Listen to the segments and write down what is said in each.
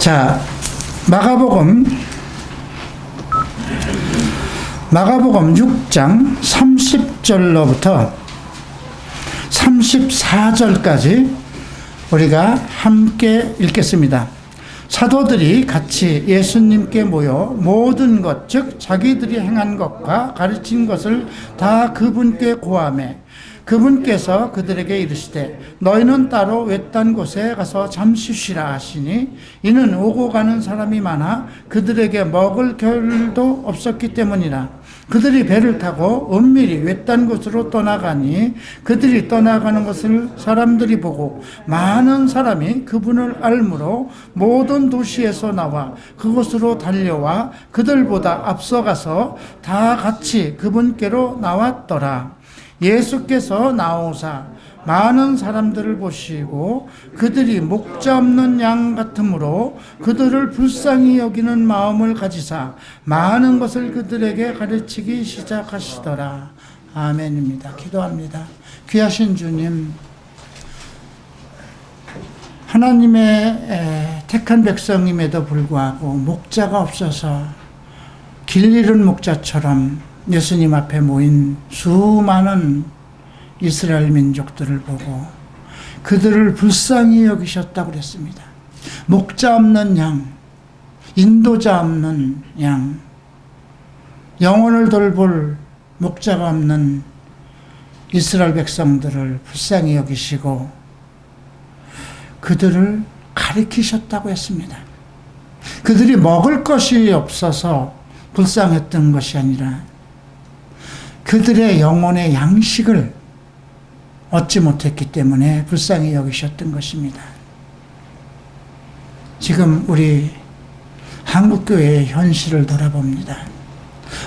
자, 마가복음 6장 30절로부터 34절까지 우리가 함께 읽겠습니다. 사도들이 같이 예수님께 모여 모든 것, 즉 자기들이 행한 것과 가르친 것을 다 그분께 고하매 그분께서 그들에게 이르시되 너희는 따로 외딴 곳에 가서 잠시 쉬라 하시니 이는 오고 가는 사람이 많아 그들에게 먹을 겨를도 없었기 때문이라. 그들이 배를 타고 은밀히 외딴 곳으로 떠나가니 그들이 떠나가는 것을 사람들이 보고 많은 사람이 그분을 알므로 모든 도시에서 나와 그곳으로 달려와 그들보다 앞서가서 다 같이 그분께로 나왔더라. 예수께서 나오사 많은 사람들을 보시고 그들이 목자 없는 양 같으므로 그들을 불쌍히 여기는 마음을 가지사 많은 것을 그들에게 가르치기 시작하시더라. 아멘입니다. 기도합니다. 귀하신 주님, 하나님의 택한 백성임에도 불구하고 목자가 없어서 길 잃은 목자처럼 예수님 앞에 모인 수많은 이스라엘 민족들을 보고 그들을 불쌍히 여기셨다고 그랬습니다. 목자 없는 양, 인도자 없는 양, 영혼을 돌볼 목자가 없는 이스라엘 백성들을 불쌍히 여기시고 그들을 가리키셨다고 했습니다. 그들이 먹을 것이 없어서 불쌍했던 것이 아니라 그들의 영혼의 양식을 얻지 못했기 때문에 불쌍히 여기셨던 것입니다. 지금 우리 한국교회의 현실을 돌아봅니다.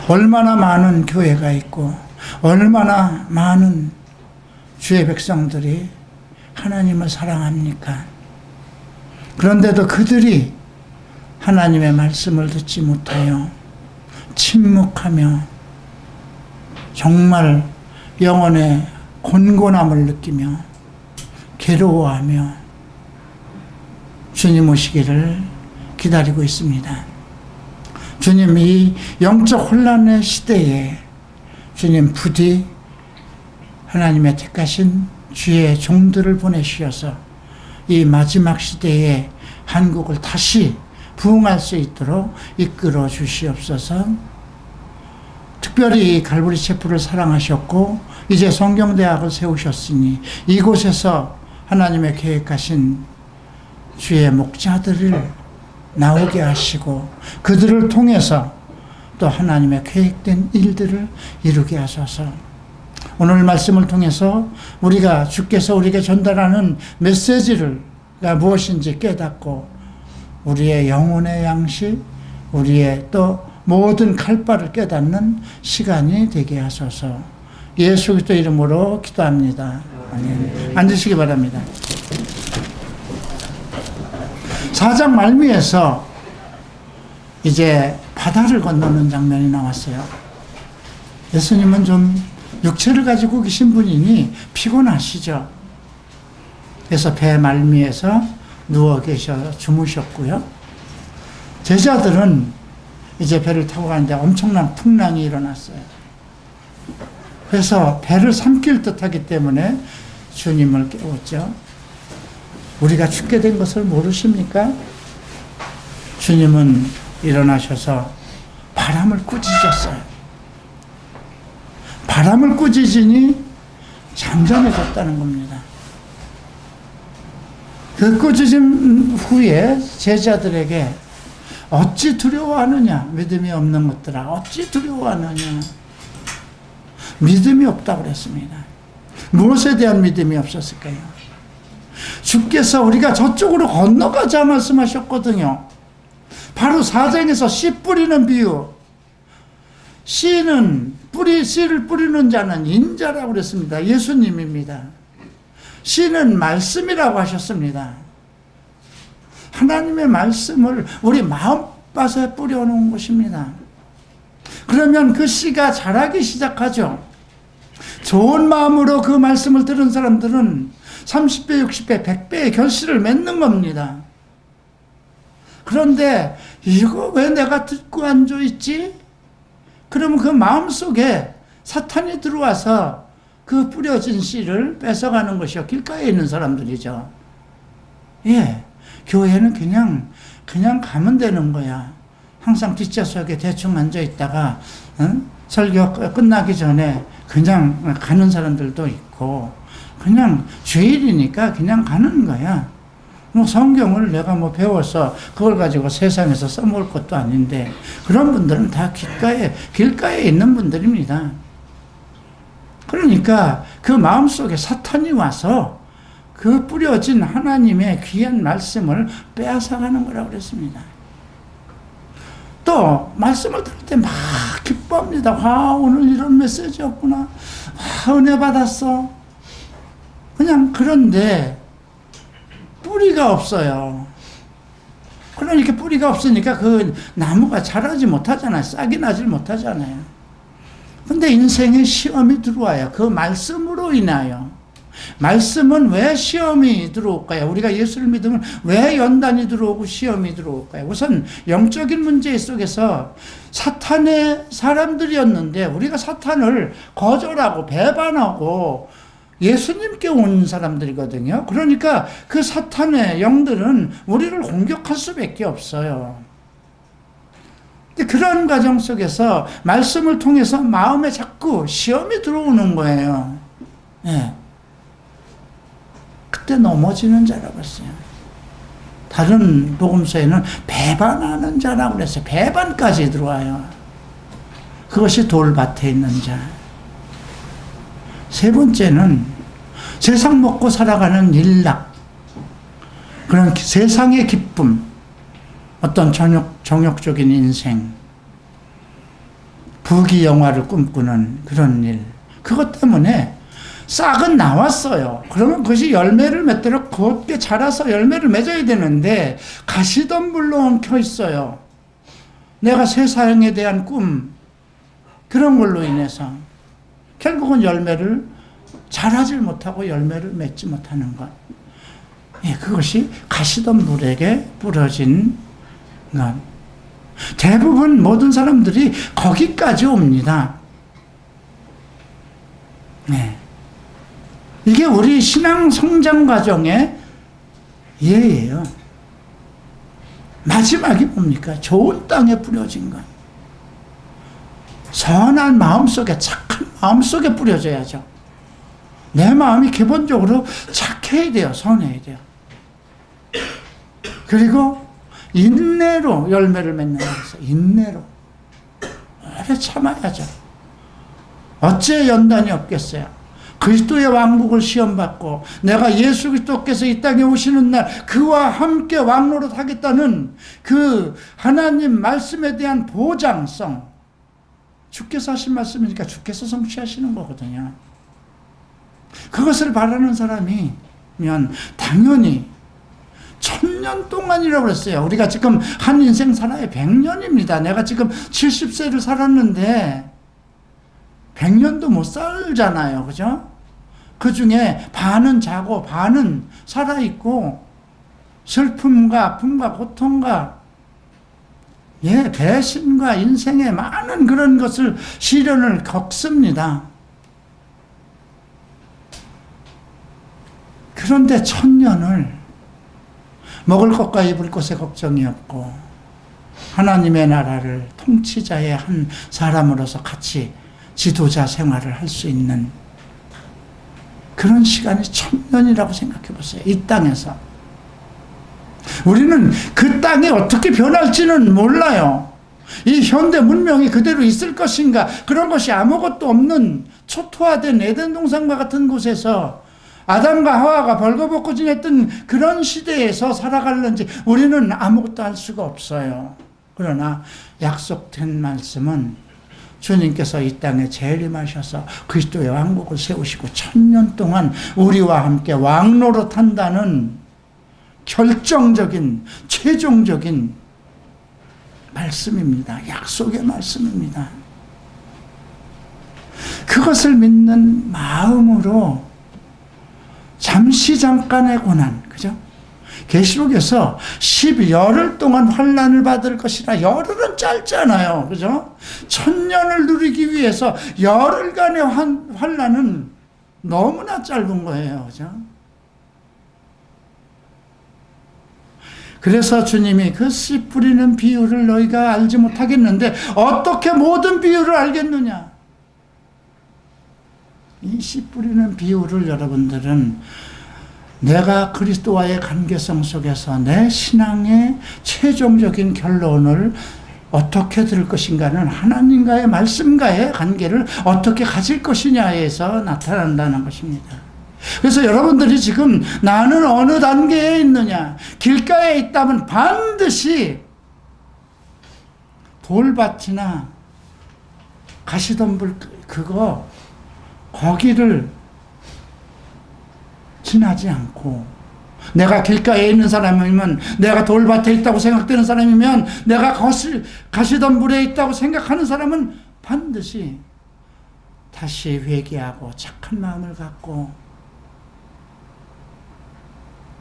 얼마나 많은 교회가 있고 얼마나 많은 주의 백성들이 하나님을 사랑합니까? 그런데도 그들이 하나님의 말씀을 듣지 못하여 침묵하며 정말 영혼의 곤곤함을 느끼며 괴로워하며 주님 오시기를 기다리고 있습니다. 주님, 이 영적 혼란의 시대에 주님 부디 하나님의 택하신 주의 종들을 보내주셔서 이 마지막 시대에 한국을 다시 부흥할 수 있도록 이끌어 주시옵소서. 특별히 갈보리 체프를 사랑하셨고 이제 성경대학을 세우셨으니 이곳에서 하나님의 계획하신 주의 목자들을 나오게 하시고 그들을 통해서 또 하나님의 계획된 일들을 이루게 하소서. 오늘 말씀을 통해서 우리가 주께서 우리에게 전달하는 메시지가 무엇인지 깨닫고 우리의 영혼의 양식, 우리의 또 모든 칼바를 깨닫는 시간이 되게 하소서. 예수 그리스도 이름으로 기도합니다. 아멘. 앉으시기 바랍니다. 4장 말미에서 이제 바다를 건너는 장면이 나왔어요. 예수님은 좀 육체를 가지고 계신 분이니 피곤하시죠. 그래서 배 말미에서 누워 계셔 주무셨고요. 제자들은 이제 배를 타고 가는데 엄청난 풍랑이 일어났어요. 그래서 배를 삼킬 듯하기 때문에 주님을 깨웠죠. 우리가 죽게 된 것을 모르십니까? 주님은 일어나셔서 바람을 꾸짖었어요. 바람을 꾸짖으니 잠잠해졌다는 겁니다. 그 꾸짖음 후에 제자들에게 어찌 두려워하느냐? 믿음이 없는 것들아, 어찌 두려워하느냐? 믿음이 없다고 그랬습니다. 무엇에 대한 믿음이 없었을까요? 주께서 우리가 저쪽으로 건너가자 말씀하셨거든요. 바로 4장에서 씨 뿌리는 비유. 씨를 뿌리는 자는 인자라고 그랬습니다. 예수님입니다. 씨는 말씀이라고 하셨습니다. 하나님의 말씀을 우리 마음밭에 뿌려놓은 것입니다. 그러면 그 씨가 자라기 시작하죠. 좋은 마음으로 그 말씀을 들은 사람들은 30배, 60배, 100배의 결실을 맺는 겁니다. 그런데 이거 왜 내가 듣고 앉아있지? 그러면 그 마음속에 사탄이 들어와서 그 뿌려진 씨를 뺏어가는 것이요. 길가에 있는 사람들이죠. 예. 교회는 그냥 가면 되는 거야. 항상 뒷좌석에 대충 앉아있다가, 설교 끝나기 전에 그냥 가는 사람들도 있고, 그냥 주일이니까 그냥 가는 거야. 뭐 성경을 내가 뭐 배워서 그걸 가지고 세상에서 써먹을 것도 아닌데, 그런 분들은 다 길가에 있는 분들입니다. 그러니까 그 마음속에 사탄이 와서 그 뿌려진 하나님의 귀한 말씀을 빼앗아가는 거라고 그랬습니다. 또 말씀을 들을 때 막 기뻐합니다. 오늘 이런 메시지였구나. 은혜 받았어. 그냥 그런데 뿌리가 없어요. 그러니까 뿌리가 없으니까 그 나무가 자라지 못하잖아요. 싹이 나질 못하잖아요. 근데 인생에 시험이 들어와요. 그 말씀으로 인하여. 말씀은 왜 시험이 들어올까요? 우리가 예수를 믿으면 왜 연단이 들어오고 시험이 들어올까요? 우선 영적인 문제 속에서 사탄의 사람들이었는데 우리가 사탄을 거절하고 배반하고 예수님께 온 사람들이거든요. 그러니까 그 사탄의 영들은 우리를 공격할 수밖에 없어요. 그런 과정 속에서 말씀을 통해서 마음에 자꾸 시험이 들어오는 거예요. 예. 그때 넘어지는 자라고 했어요. 다른 복음서에는 배반하는 자라고 그랬어요. 배반까지 들어와요. 그것이 돌밭에 있는 자. 세 번째는 세상 먹고 살아가는 일락. 그런 세상의 기쁨. 어떤 정욕적인 인생, 부귀영화를 꿈꾸는 그런 일, 그것 때문에 싹은 나왔어요. 그러면 그것이 열매를 맺도록 곧게 자라서 열매를 맺어야 되는데 가시덤불로 엉켜 있어요. 내가 세상에 대한 꿈, 그런 걸로 인해서 결국은 열매를 자라질 못하고 열매를 맺지 못하는 것. 예, 그것이 가시덤불에게 부러진 것. 대부분 모든 사람들이 거기까지 옵니다. 네. 이게 우리 신앙 성장 과정의 예예요. 마지막이 뭡니까? 좋은 땅에 뿌려진 것. 선한 마음속에, 착한 마음속에 뿌려져야죠. 내 마음이 기본적으로 착해야 돼요. 선해야 돼요. 그리고 인내로 열매를 맺는 거였어요. 인내로. 오래 참아야죠. 어째 연단이 없겠어요. 그리스도의 왕국을 시험받고 내가 예수 그리스도께서 이 땅에 오시는 날 그와 함께 왕노릇 하겠다는 그 하나님 말씀에 대한 보장성. 주께서 하신 말씀이니까 주께서 성취하시는 거거든요. 그것을 바라는 사람이면 당연히 1000년 동안이라고 그랬어요. 우리가 지금 한 인생 살아야 100년입니다. 내가 지금 70세를 살았는데 100년도 못 살잖아요. 그죠? 그 중에 반은 자고 반은 살아있고 슬픔과 아픔과 고통과 배신과 인생의 많은 그런 것을 시련을 겪습니다. 그런데 1000년을 먹을 것과 입을 것에 걱정이 없고 하나님의 나라를 통치자의 한 사람으로서 같이 지도자 생활을 할 수 있는 그런 시간이 1000년이라고 생각해 보세요. 이 땅에서. 우리는 그 땅이 어떻게 변할지는 몰라요. 이 현대 문명이 그대로 있을 것인가, 그런 것이 아무것도 없는 초토화된 에덴 동산과 같은 곳에서 아담과 하와가 벌거벗고 지냈던 그런 시대에서 살아갈는지 우리는 아무것도 알 수가 없어요. 그러나 약속된 말씀은 주님께서 이 땅에 재림하셔서 그리스도의 왕국을 세우시고 1000년 동안 우리와 함께 왕노릇한다는 결정적인 최종적인 말씀입니다. 약속의 말씀입니다. 그것을 믿는 마음으로 잠시 잠깐의 고난, 그죠? 계시록에서 10열흘 동안 환난을 받을 것이라. 열흘은 짧잖아요. 그죠? 1000년을 누리기 위해서 열흘간의 환난은 너무나 짧은 거예요. 그죠? 그래서 주님이 그 씨 뿌리는 비유를 너희가 알지 못하겠는데 어떻게 모든 비유를 알겠느냐? 이 씨 뿌리는 비유를 여러분들은 내가 그리스도와의 관계성 속에서 내 신앙의 최종적인 결론을 어떻게 들을 것인가는 하나님과의 말씀과의 관계를 어떻게 가질 것이냐에서 나타난다는 것입니다. 그래서 여러분들이 지금 나는 어느 단계에 있느냐, 길가에 있다면 반드시 돌밭이나 가시덤불 거기를 지나지 않고, 내가 길가에 있는 사람이면, 내가 돌밭에 있다고 생각되는 사람이면, 내가 가시덤불에 있다고 생각하는 사람은 반드시 다시 회개하고 착한 마음을 갖고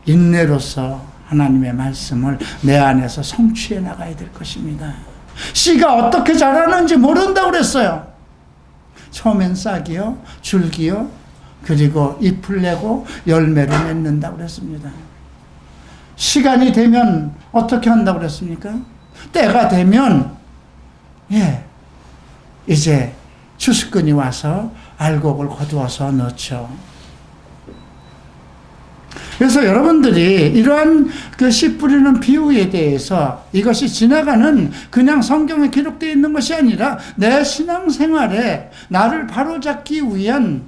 인내로서 하나님의 말씀을 내 안에서 성취해 나가야 될 것입니다. 씨가 어떻게 자라는지 모른다고 그랬어요. 처음엔 싹이요, 줄기요, 그리고 잎을 내고 열매를 맺는다고 그랬습니다. 시간이 되면 어떻게 한다고 그랬습니까? 때가 되면 이제 추수꾼이 와서 알곡을 거두어서 넣죠. 그래서 여러분들이 이러한 그 씨 뿌리는 비유에 대해서, 이것이 지나가는 그냥 성경에 기록되어 있는 것이 아니라 내 신앙생활에 나를 바로잡기 위한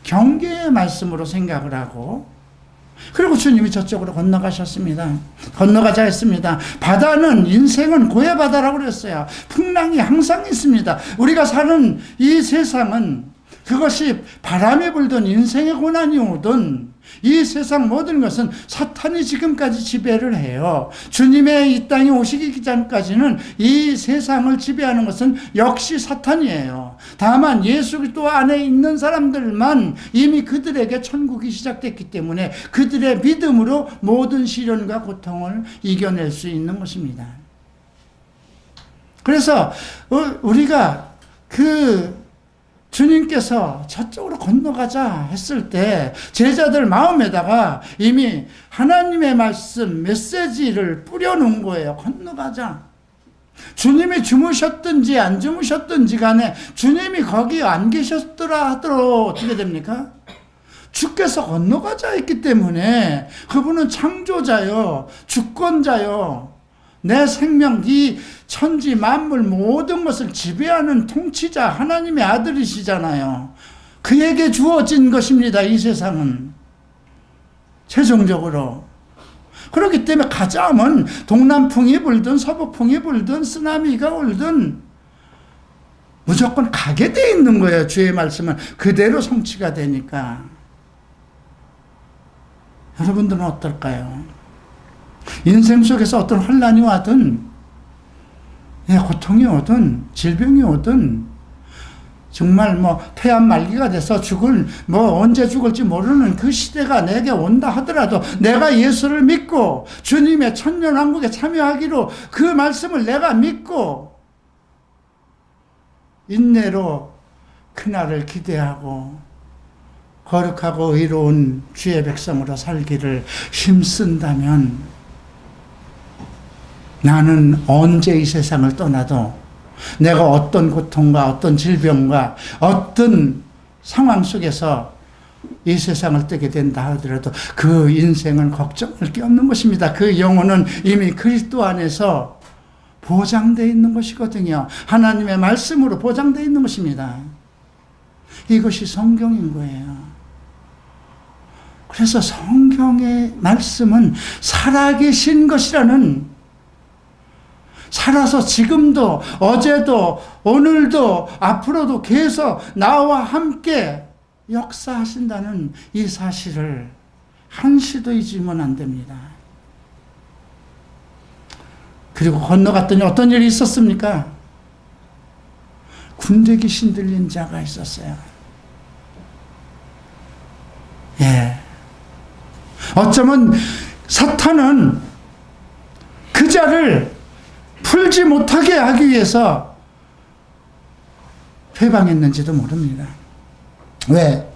경계의 말씀으로 생각을 하고, 그리고 주님이 저쪽으로 건너가셨습니다. 건너가자 했습니다. 바다는, 인생은 고해바다라고 그랬어요. 풍랑이 항상 있습니다. 우리가 사는 이 세상은, 그것이 바람이 불든 인생의 고난이 오든 이 세상 모든 것은 사탄이 지금까지 지배를 해요. 주님의 이 땅에 오시기 전까지는 이 세상을 지배하는 것은 역시 사탄이에요. 다만 예수 그리스도 안에 있는 사람들만 이미 그들에게 천국이 시작됐기 때문에 그들의 믿음으로 모든 시련과 고통을 이겨낼 수 있는 것입니다. 그래서 우리가 주님께서 저쪽으로 건너가자 했을 때 제자들 마음에다가 이미 하나님의 말씀, 메시지를 뿌려놓은 거예요. 건너가자. 주님이 주무셨든지 안 주무셨든지 간에 주님이 거기 안 계셨더라 하더라도 어떻게 됩니까? 주께서 건너가자 했기 때문에, 그분은 창조자요, 주권자요, 내 생명, 이 천지 만물 모든 것을 지배하는 통치자 하나님의 아들이시잖아요. 그에게 주어진 것입니다. 이 세상은 최종적으로. 그렇기 때문에 가자면 동남풍이 불든 서북풍이 불든 쓰나미가 울든 무조건 가게 돼 있는 거예요. 주의 말씀은 그대로 성취가 되니까. 여러분들은 어떨까요? 인생 속에서 어떤 환난이 와든, 고통이 오든, 질병이 오든, 정말 폐암 말기가 돼서 언제 죽을지 모르는 그 시대가 내게 온다 하더라도 내가 예수를 믿고 주님의 천년왕국에 참여하기로 그 말씀을 내가 믿고 인내로 그날을 기대하고 거룩하고 의로운 주의 백성으로 살기를 힘쓴다면, 나는 언제 이 세상을 떠나도 내가 어떤 고통과 어떤 질병과 어떤 상황 속에서 이 세상을 뜨게 된다 하더라도 그 인생은 걱정할 게 없는 것입니다. 그 영혼은 이미 그리스도 안에서 보장되어 있는 것이거든요. 하나님의 말씀으로 보장되어 있는 것입니다. 이것이 성경인 거예요. 그래서 성경의 말씀은 살아계신 것이라는, 살아서 지금도 어제도 오늘도 앞으로도 계속 나와 함께 역사하신다는 이 사실을 한시도 잊으면 안 됩니다. 그리고 건너갔더니 어떤 일이 있었습니까? 군대 귀신 들린 자가 있었어요. 어쩌면 사탄은 그 자를 풀지 못하게 하기 위해서 회방했는지도 모릅니다. 왜?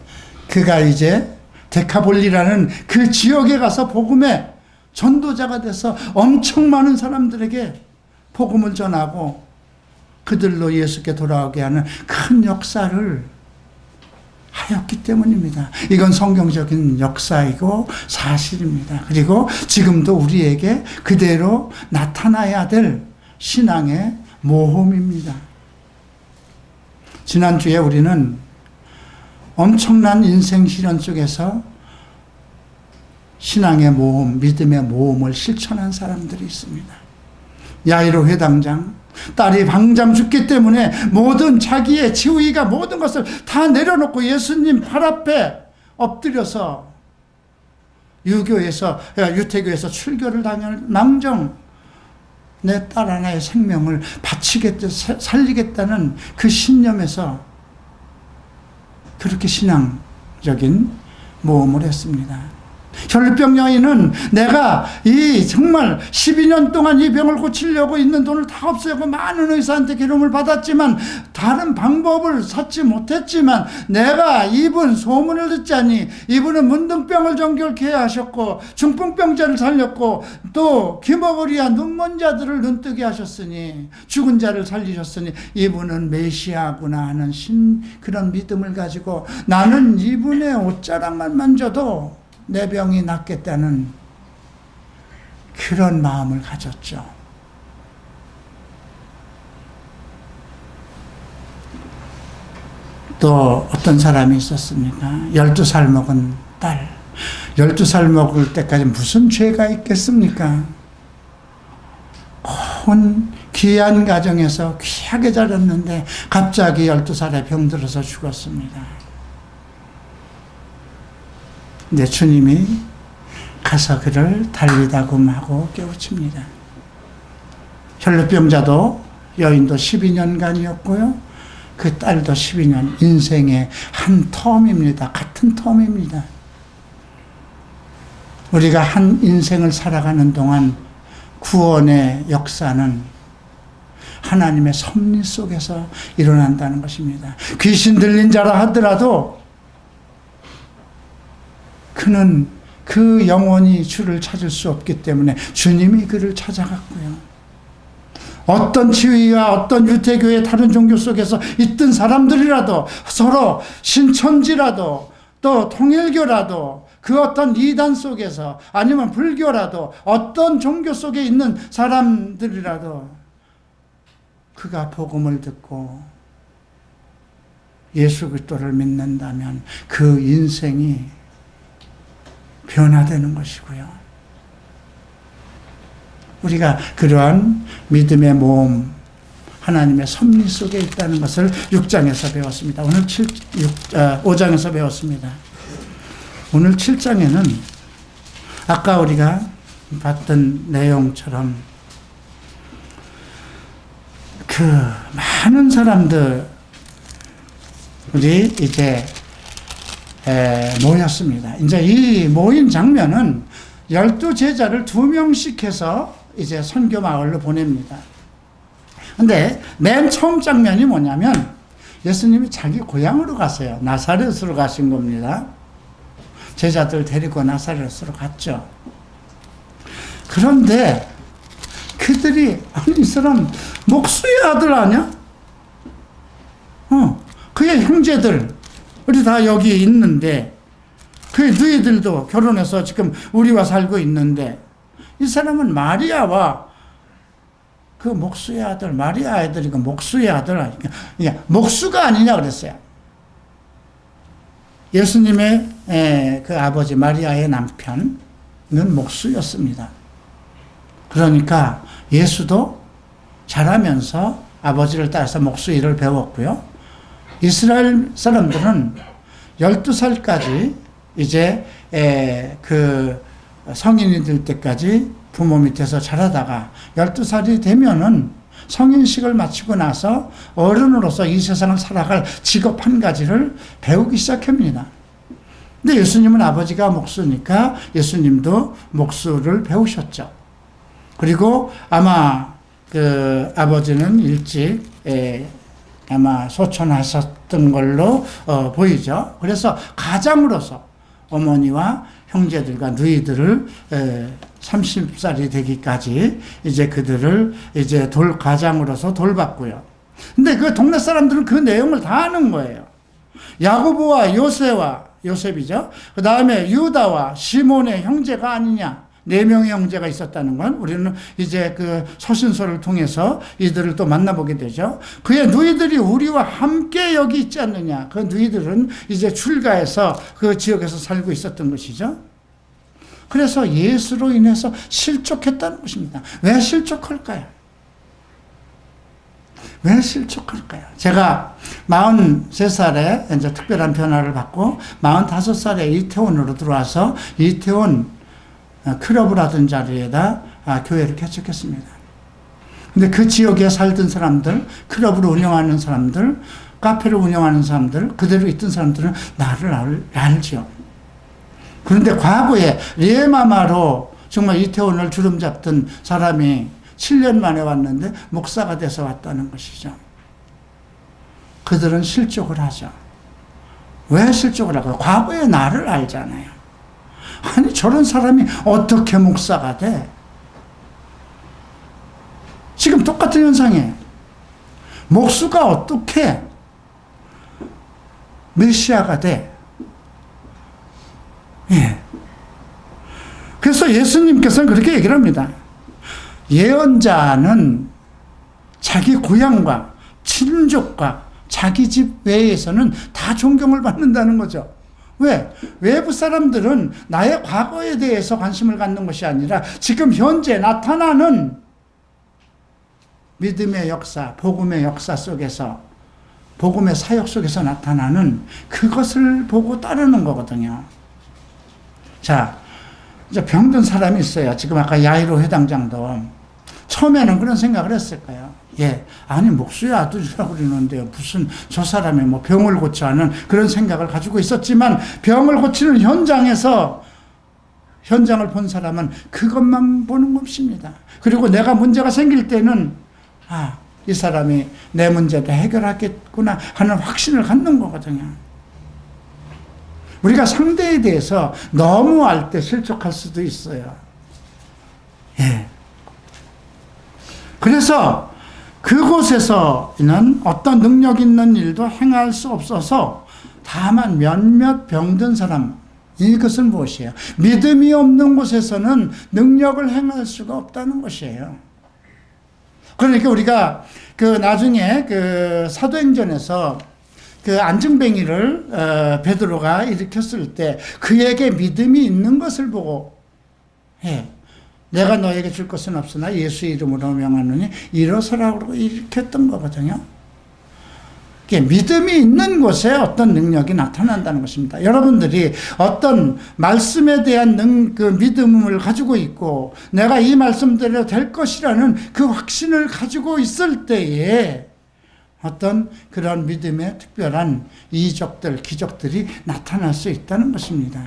그가 이제 데카볼리라는 그 지역에 가서 복음의 전도자가 돼서 엄청 많은 사람들에게 복음을 전하고 그들로 예수께 돌아오게 하는 큰 역사를 하였기 때문입니다. 이건 성경적인 역사이고 사실입니다. 그리고 지금도 우리에게 그대로 나타나야 될 신앙의 모험입니다. 지난주에 우리는 엄청난 인생 시련 속에서 신앙의 모험, 믿음의 모험을 실천한 사람들이 있습니다. 야이로 회당장, 딸이 방장 죽기 때문에 모든 자기의 지위가 모든 것을 다 내려놓고 예수님 팔 앞에 엎드려서 유태교에서 출교를 당할 망정 내 딸 하나의 생명을 바치겠다, 살리겠다는 그 신념에서 그렇게 신앙적인 모험을 했습니다. 혈루병 여인은 내가 이 정말 12년 동안 이 병을 고치려고 있는 돈을 다 없애고 많은 의사한테 기름을 받았지만 다른 방법을 찾지 못했지만 내가 이분 소문을 듣자니 이분은 문둥병을 정결케 하셨고 중풍병자를 살렸고 또 귀머거리와 눈먼 자들을 눈뜨게 하셨으니 죽은 자를 살리셨으니 이분은 메시아구나 하는 그런 믿음을 가지고 나는 이분의 옷자락만 만져도 내 병이 낫겠다는 그런 마음을 가졌죠. 또 어떤 사람이 있었습니까? 12살 먹은 딸. 12살 먹을 때까지 무슨 죄가 있겠습니까? 온 귀한 가정에서 귀하게 자랐는데 갑자기 12살에 병들어서 죽었습니다. 내 주님이 가서 그를 달리다금하고 깨우칩니다. 혈루병자도 여인도 12년간이었고요. 그 딸도 12년, 인생의 한 텀입니다. 같은 텀입니다. 우리가 한 인생을 살아가는 동안 구원의 역사는 하나님의 섭리 속에서 일어난다는 것입니다. 귀신 들린 자라 하더라도 그는 그 영혼이 주를 찾을 수 없기 때문에 주님이 그를 찾아갔고요. 어떤 지위와 어떤 유태교의 다른 종교 속에서 있던 사람들이라도 서로 신천지라도 또 통일교라도 그 어떤 이단 속에서 아니면 불교라도 어떤 종교 속에 있는 사람들이라도 그가 복음을 듣고 예수 그리스도를 믿는다면 그 인생이 변화되는 것이고요. 우리가 그러한 믿음의 모험, 하나님의 섭리 속에 있다는 것을 6장에서 배웠습니다. 오늘 5장에서 배웠습니다. 오늘 7장에는 아까 우리가 봤던 내용처럼 그 많은 사람들이 이제 모였습니다. 이제 이 모인 장면은 12제자를 2명씩 해서 이제 선교 마을로 보냅니다. 근데 맨 처음 장면이 뭐냐면 예수님이 자기 고향으로 가세요. 나사렛으로 가신 겁니다. 제자들 데리고 나사렛으로 갔죠. 그런데 그들이 아니 이 사람 목수의 아들 아니야? 그의 형제들 우리 다 여기 있는데 그 너희들도 결혼해서 지금 우리와 살고 있는데 이 사람은 마리아와 그 목수의 아들 마리아 아들이 그 목수의 아들 아니까 목수가 아니냐 그랬어요. 예수님의 그 아버지 마리아의 남편은 목수였습니다. 그러니까 예수도 자라면서 아버지를 따라서 목수 일을 배웠고요. 이스라엘 사람들은 12살까지 이제 그 성인이 될 때까지 부모 밑에서 자라다가 12살이 되면은 성인식을 마치고 나서 어른으로서 이 세상을 살아갈 직업 한 가지를 배우기 시작합니다. 근데 예수님은 아버지가 목수니까 예수님도 목수를 배우셨죠. 그리고 아마 그 아버지는 일찍 아마 소천하셨던 걸로 보이죠. 그래서 가장으로서 어머니와 형제들과 누이들을 30살이 되기까지 이제 그들을 이제 가장으로서 돌봤고요. 근데 그 동네 사람들은 그 내용을 다 아는 거예요. 야고보와 요셉이죠. 그 다음에 유다와 시몬의 형제가 아니냐. 4명의 형제가 있었다는 건 우리는 이제 그 서신서를 통해서 이들을 또 만나보게 되죠. 그의 누이들이 우리와 함께 여기 있지 않느냐. 그 누이들은 이제 출가해서 그 지역에서 살고 있었던 것이죠. 그래서 예수로 인해서 실족했다는 것입니다. 왜 실족할까요? 왜 실족할까요? 제가 43살에 이제 특별한 변화를 받고 45살에 이태원으로 들어와서 이태원 클럽을 하던 자리에다 교회를 개척했습니다. 근데 그 지역에 살던 사람들, 클럽을 운영하는 사람들, 카페를 운영하는 사람들, 그대로 있던 사람들은 나를 알죠. 그런데 과거에 리에마마로 정말 이태원을 주름 잡던 사람이 7년 만에 왔는데 목사가 돼서 왔다는 것이죠. 그들은 실족을 하죠. 왜 실족을 할까요? 과거에 나를 알잖아요. 아니 저런 사람이 어떻게 목사가 돼? 지금 똑같은 현상이에요. 목수가 어떻게 메시아가 돼? 예. 그래서 예수님께서는 그렇게 얘기를 합니다. 예언자는 자기 고향과 친족과 자기 집 외에서는 다 존경을 받는다는 거죠. 왜? 외부 사람들은 나의 과거에 대해서 관심을 갖는 것이 아니라 지금 현재 나타나는 믿음의 역사, 복음의 역사 속에서, 복음의 사역 속에서 나타나는 그것을 보고 따르는 거거든요. 자, 이제 병든 사람이 있어요. 지금 아까 야이로 회당장도 처음에는 그런 생각을 했을 거예요. 예, 아니 목수의 아들이라고 그러는데요. 무슨 저 사람이 뭐 병을 고쳐 하는 그런 생각을 가지고 있었지만 병을 고치는 현장에서 현장을 본 사람은 그것만 보는 것입니다. 그리고 내가 문제가 생길 때는 이 사람이 내 문제도 해결하겠구나 하는 확신을 갖는 거거든요. 우리가 상대에 대해서 너무 알 때 실족할 수도 있어요. 예. 그래서 그곳에서는 어떤 능력 있는 일도 행할 수 없어서 다만 몇몇 병든 사람, 이것은 무엇이에요? 믿음이 없는 곳에서는 능력을 행할 수가 없다는 것이에요. 그러니까 우리가 나중에 사도행전에서 안증뱅이를 베드로가 일으켰을 때 그에게 믿음이 있는 것을 보고 내가 너에게 줄 것은 없으나 예수의 이름으로 명하노니 일어서라고 그러고 일으켰던 거거든요. 믿음이 있는 곳에 어떤 능력이 나타난다는 것입니다. 여러분들이 어떤 말씀에 대한 그 믿음을 가지고 있고 내가 이 말씀대로 될 것이라는 그 확신을 가지고 있을 때에 어떤 그런 믿음의 특별한 이적들, 기적들이 나타날 수 있다는 것입니다.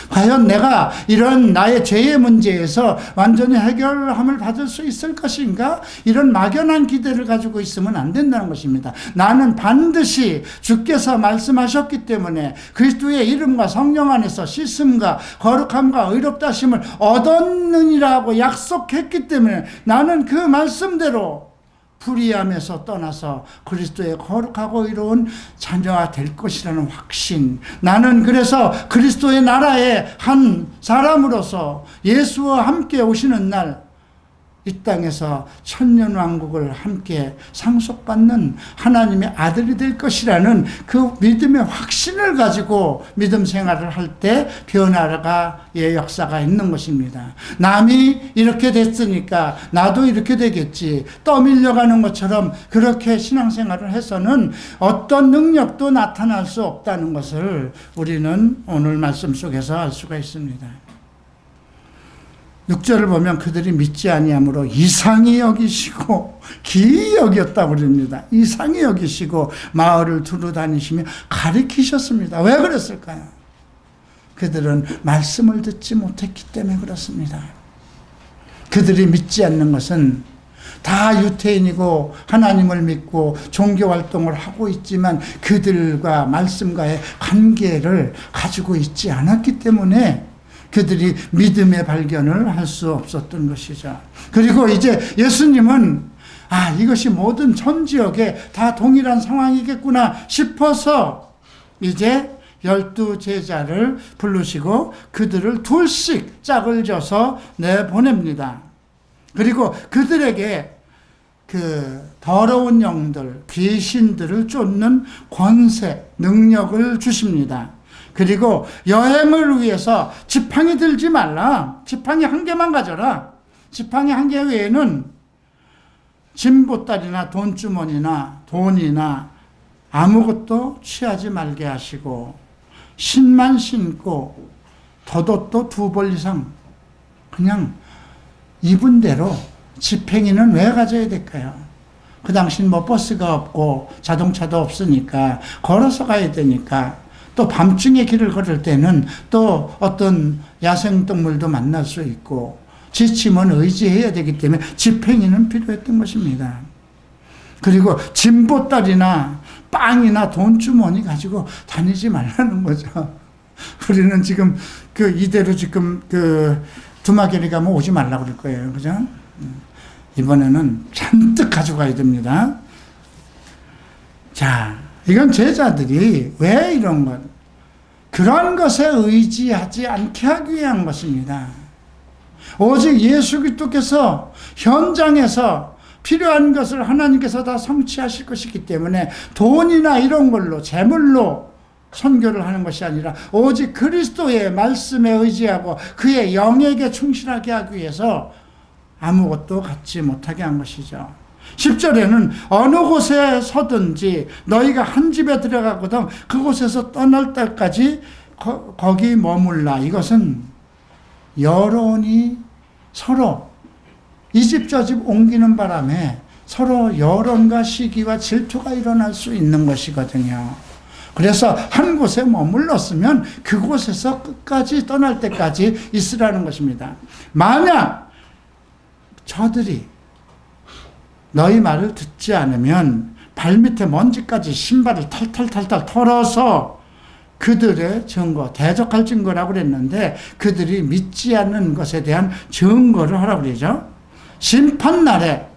과연 내가 이런 나의 죄의 문제에서 완전히 해결함을 받을 수 있을 것인가? 이런 막연한 기대를 가지고 있으면 안 된다는 것입니다. 나는 반드시 주께서 말씀하셨기 때문에 그리스도의 이름과 성령 안에서 씻음과 거룩함과 의롭다 하심을 얻었느니라고 약속했기 때문에 나는 그 말씀대로 불의함에서 떠나서 그리스도의 거룩하고 의로운 자녀가 될 것이라는 확신. 나는 그래서 그리스도의 나라의 한 사람으로서 예수와 함께 오시는 날 이 땅에서 천년왕국을 함께 상속받는 하나님의 아들이 될 것이라는 그 믿음의 확신을 가지고 믿음 생활을 할 때 변화의 역사가 있는 것입니다. 남이 이렇게 됐으니까 나도 이렇게 되겠지, 떠밀려가는 것처럼 그렇게 신앙생활을 해서는 어떤 능력도 나타날 수 없다는 것을 우리는 오늘 말씀 속에서 알 수가 있습니다. 6절을 보면 그들이 믿지 아니함으로 이상히 여기시고 기이 여겼다고 그럽니다. 이상히 여기시고 마을을 두루 다니시며 가리키셨습니다. 왜 그랬을까요? 그들은 말씀을 듣지 못했기 때문에 그렇습니다. 그들이 믿지 않는 것은 다 유태인이고 하나님을 믿고 종교활동을 하고 있지만 그들과 말씀과의 관계를 가지고 있지 않았기 때문에 그들이 믿음의 발견을 할 수 없었던 것이죠. 그리고 이제 예수님은 이것이 모든 전 지역에 다 동일한 상황이겠구나 싶어서 이제 12 제자를 부르시고 그들을 둘씩 짝을 져서 내보냅니다. 그리고 그들에게 그 더러운 영들, 귀신들을 쫓는 권세, 능력을 주십니다. 그리고 여행을 위해서 지팡이 들지 말라. 지팡이 한 개만 가져라. 지팡이 한 개 외에는 짐보따리나 돈주머니나 돈이나 아무것도 취하지 말게 하시고 신만 신고 덧옷도 2벌 이상 그냥 입은 대로. 지팽이는 왜 가져야 될까요? 그 당시 버스가 없고 자동차도 없으니까 걸어서 가야 되니까, 또 밤중에 길을 걸을 때는 또 어떤 야생동물도 만날 수 있고 지치면 의지해야 되기 때문에 지팽이는 필요했던 것입니다. 그리고 짐보따리나 빵이나 돈주머니 가지고 다니지 말라는 거죠. 우리는 지금 이대로 지금 두마개리 가면 오지 말라고 그럴 거예요. 그죠? 이번에는 잔뜩 가져가야 됩니다. 자, 이건 제자들이 왜 이런 것, 그런 것에 의지하지 않게 하기 위한 것입니다. 오직 예수 그리스도께서 현장에서 필요한 것을 하나님께서 다 성취하실 것이기 때문에 돈이나 이런 걸로, 재물로 선교를 하는 것이 아니라 오직 그리스도의 말씀에 의지하고 그의 영에게 충실하게 하기 위해서 아무것도 갖지 못하게 한 것이죠. 10절에는 어느 곳에 서든지 너희가 한 집에 들어가거든 그곳에서 떠날 때까지 거기 머물라. 이것은 여론이 서로 이 집 저 집 옮기는 바람에 서로 여론과 시기와 질투가 일어날 수 있는 것이거든요. 그래서 한 곳에 머물렀으면 그곳에서 끝까지 떠날 때까지 있으라는 것입니다. 만약 저들이 너희 말을 듣지 않으면 발밑에 먼지까지 신발을 탈탈탈탈 털어서 그들의 증거, 대적할 증거라고 그랬는데 그들이 믿지 않는 것에 대한 증거를 하라고 그러죠. 심판날에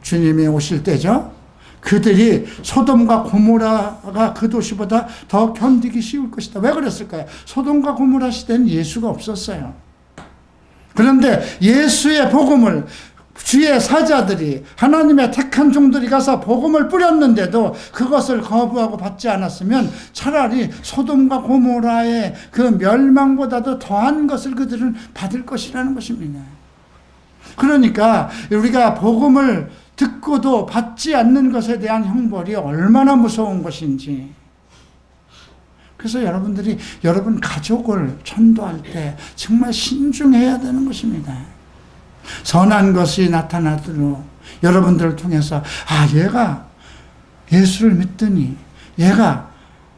주님이 오실 때죠. 그들이 소돔과 고모라가 그 도시보다 더 견디기 쉬울 것이다. 왜 그랬을까요? 소돔과 고모라 시대는 예수가 없었어요. 그런데 예수의 복음을 주의 사자들이, 하나님의 택한 종들이 가서 복음을 뿌렸는데도 그것을 거부하고 받지 않았으면 차라리 소돔과 고모라의 그 멸망보다도 더한 것을 그들은 받을 것이라는 것입니다. 그러니까 우리가 복음을 듣고도 받지 않는 것에 대한 형벌이 얼마나 무서운 것인지. 그래서 여러분들이 여러분 가족을 전도할 때 정말 신중해야 되는 것입니다. 선한 것이 나타나도록 여러분들을 통해서 얘가 예수를 믿더니, 얘가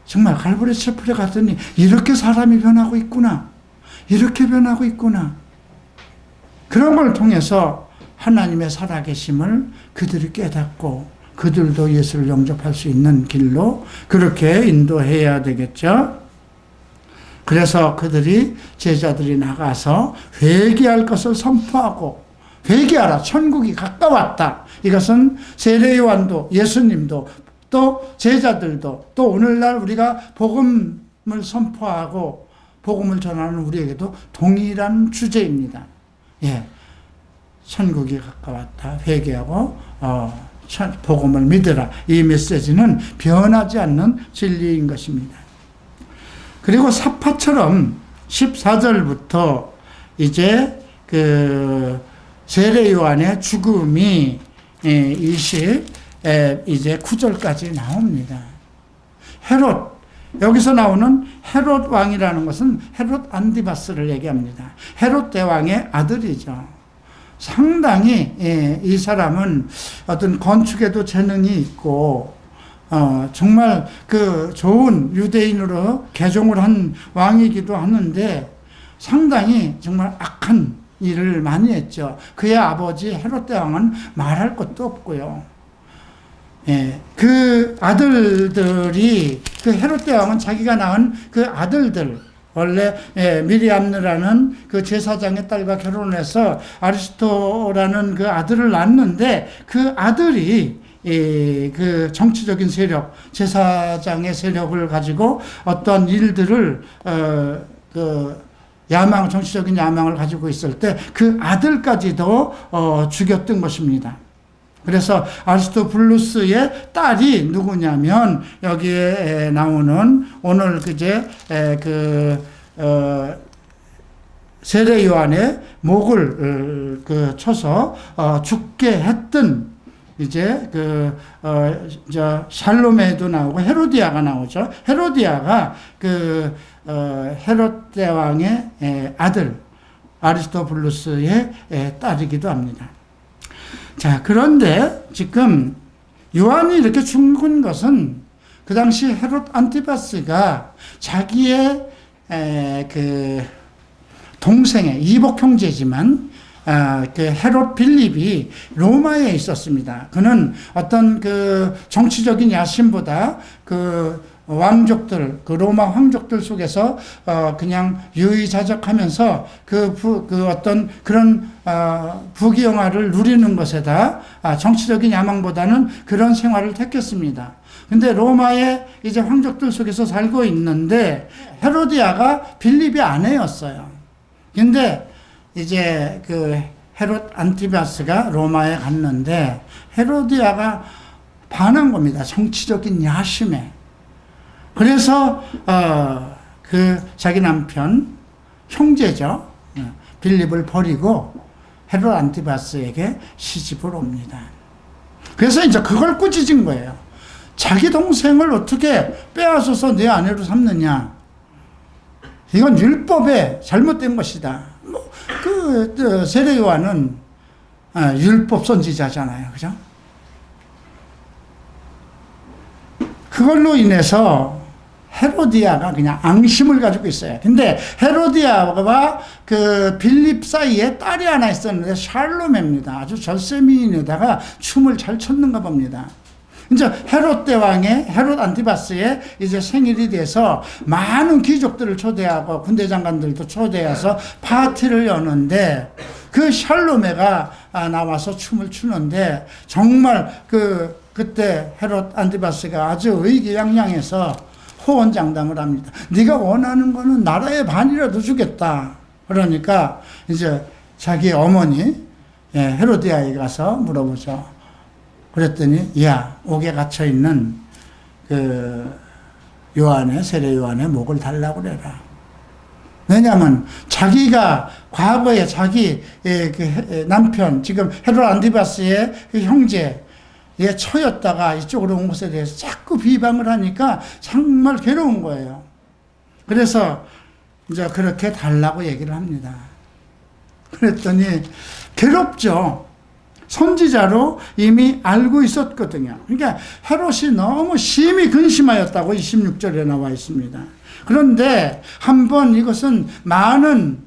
정말 갈보리 채플에 갔더니 이렇게 사람이 변하고 있구나, 이렇게 변하고 있구나. 그런 걸 통해서 하나님의 살아계심을 그들이 깨닫고 그들도 예수를 영접할 수 있는 길로 그렇게 인도해야 되겠죠. 그래서 그들이, 제자들이 나가서 회개할 것을 선포하고, 회개하라, 천국이 가까웠다. 이것은 세례 요한도, 예수님도, 또 제자들도, 또 오늘날 우리가 복음을 선포하고 복음을 전하는 우리에게도 동일한 주제입니다. 천국이 가까웠다. 회개하고 복음을 믿으라. 이 메시지는 변하지 않는 진리인 것입니다. 그리고 사파처럼 14절부터 이제 세례 요한의 죽음이 이제 9절까지 나옵니다. 헤롯, 여기서 나오는 헤롯 왕이라는 것은 헤롯 안디바스를 얘기합니다. 헤롯 대왕의 아들이죠. 상당히 이 사람은 어떤 건축에도 재능이 있고 정말 그 좋은 유대인으로 개종을 한 왕이기도 하는데 상당히 정말 악한 일을 많이 했죠. 그의 아버지 헤롯 대왕은 말할 것도 없고요. 예, 그 아들들이, 그 헤롯 대왕은 자기가 낳은 그 아들들, 원래 미리암느라는 그 제사장의 딸과 결혼해서 아리스토라는 그 아들을 낳았는데, 그 아들이 그 정치적인 세력, 제사장의 세력을 가지고 어떤 일들을 야망, 정치적인 야망을 가지고 있을 때 그 아들까지도 죽였던 것입니다. 그래서 아리스토블루스의 딸이 누구냐면 여기에 나오는 오늘 세례 요한의 목을 쳐서 죽게 했던 샬롬에도 나오고 헤로디아가 나오죠. 헤로디아가 헤롯 대왕의 아들 아리스토블루스의 딸이기도 합니다. 자, 그런데 지금 요한이 이렇게 죽은 것은 그 당시 헤롯 안티파스가 자기의 동생의 이복 형제지만 헤롯 빌립이 로마에 있었습니다. 그는 어떤 정치적인 야심보다 왕족들, 로마 황족들 속에서 그냥 유의자적하면서 어떤 그런 부귀영화를 누리는 것에다 정치적인 야망보다는 그런 생활을 택했습니다. 근데 로마의 이제 황족들 속에서 살고 있는데 헤로디아가 빌립의 아내였어요. 근데 이제 헤롯 안티파스가 로마에 갔는데 헤로디아가 반한 겁니다. 정치적인 야심에. 그래서 자기 남편 형제죠, 빌립을 버리고 헤롯 안티파스에게 시집을 옵니다. 그래서 이제 그걸 꾸짖은 거예요. 자기 동생을 어떻게 빼앗아서 내 아내로 삼느냐? 이건 율법에 잘못된 것이다. 세례 요한은 율법 선지자잖아요, 그죠? 그걸로 인해서 헤로디아가 그냥 앙심을 가지고 있어요. 근데 헤로디아와 빌립 사이에 딸이 하나 있었는데 샬롬입니다. 아주 절세미인에다가 춤을 잘 췄는가 봅니다. 이제 헤롯 대왕의, 헤롯 안티파스의 이제 생일이 돼서 많은 귀족들을 초대하고 군대 장관들도 초대해서 파티를 여는데 그 샬로메가 나와서 춤을 추는데 정말 그때 헤롯 안티파스가 아주 의기양양해서 호언장담을 합니다. 네가 원하는 거는 나라의 반이라도 주겠다. 그러니까 이제 자기 어머니 헤로디아에 가서 물어보죠. 그랬더니 야, 옥에 갇혀 있는 세례 요한의 목을 달라고 그래라. 왜냐하면 자기가 과거에 자기 남편, 지금 헤롯 안티파스의 형제의 처였다가 이쪽으로 온 것에 대해서 자꾸 비방을 하니까 정말 괴로운 거예요. 그래서 이제 그렇게 달라고 얘기를 합니다. 그랬더니 괴롭죠. 선지자로 이미 알고 있었거든요. 그러니까 헤롯이 너무 심히 근심하였다고 26절에 나와 있습니다. 그런데 한번 이것은 많은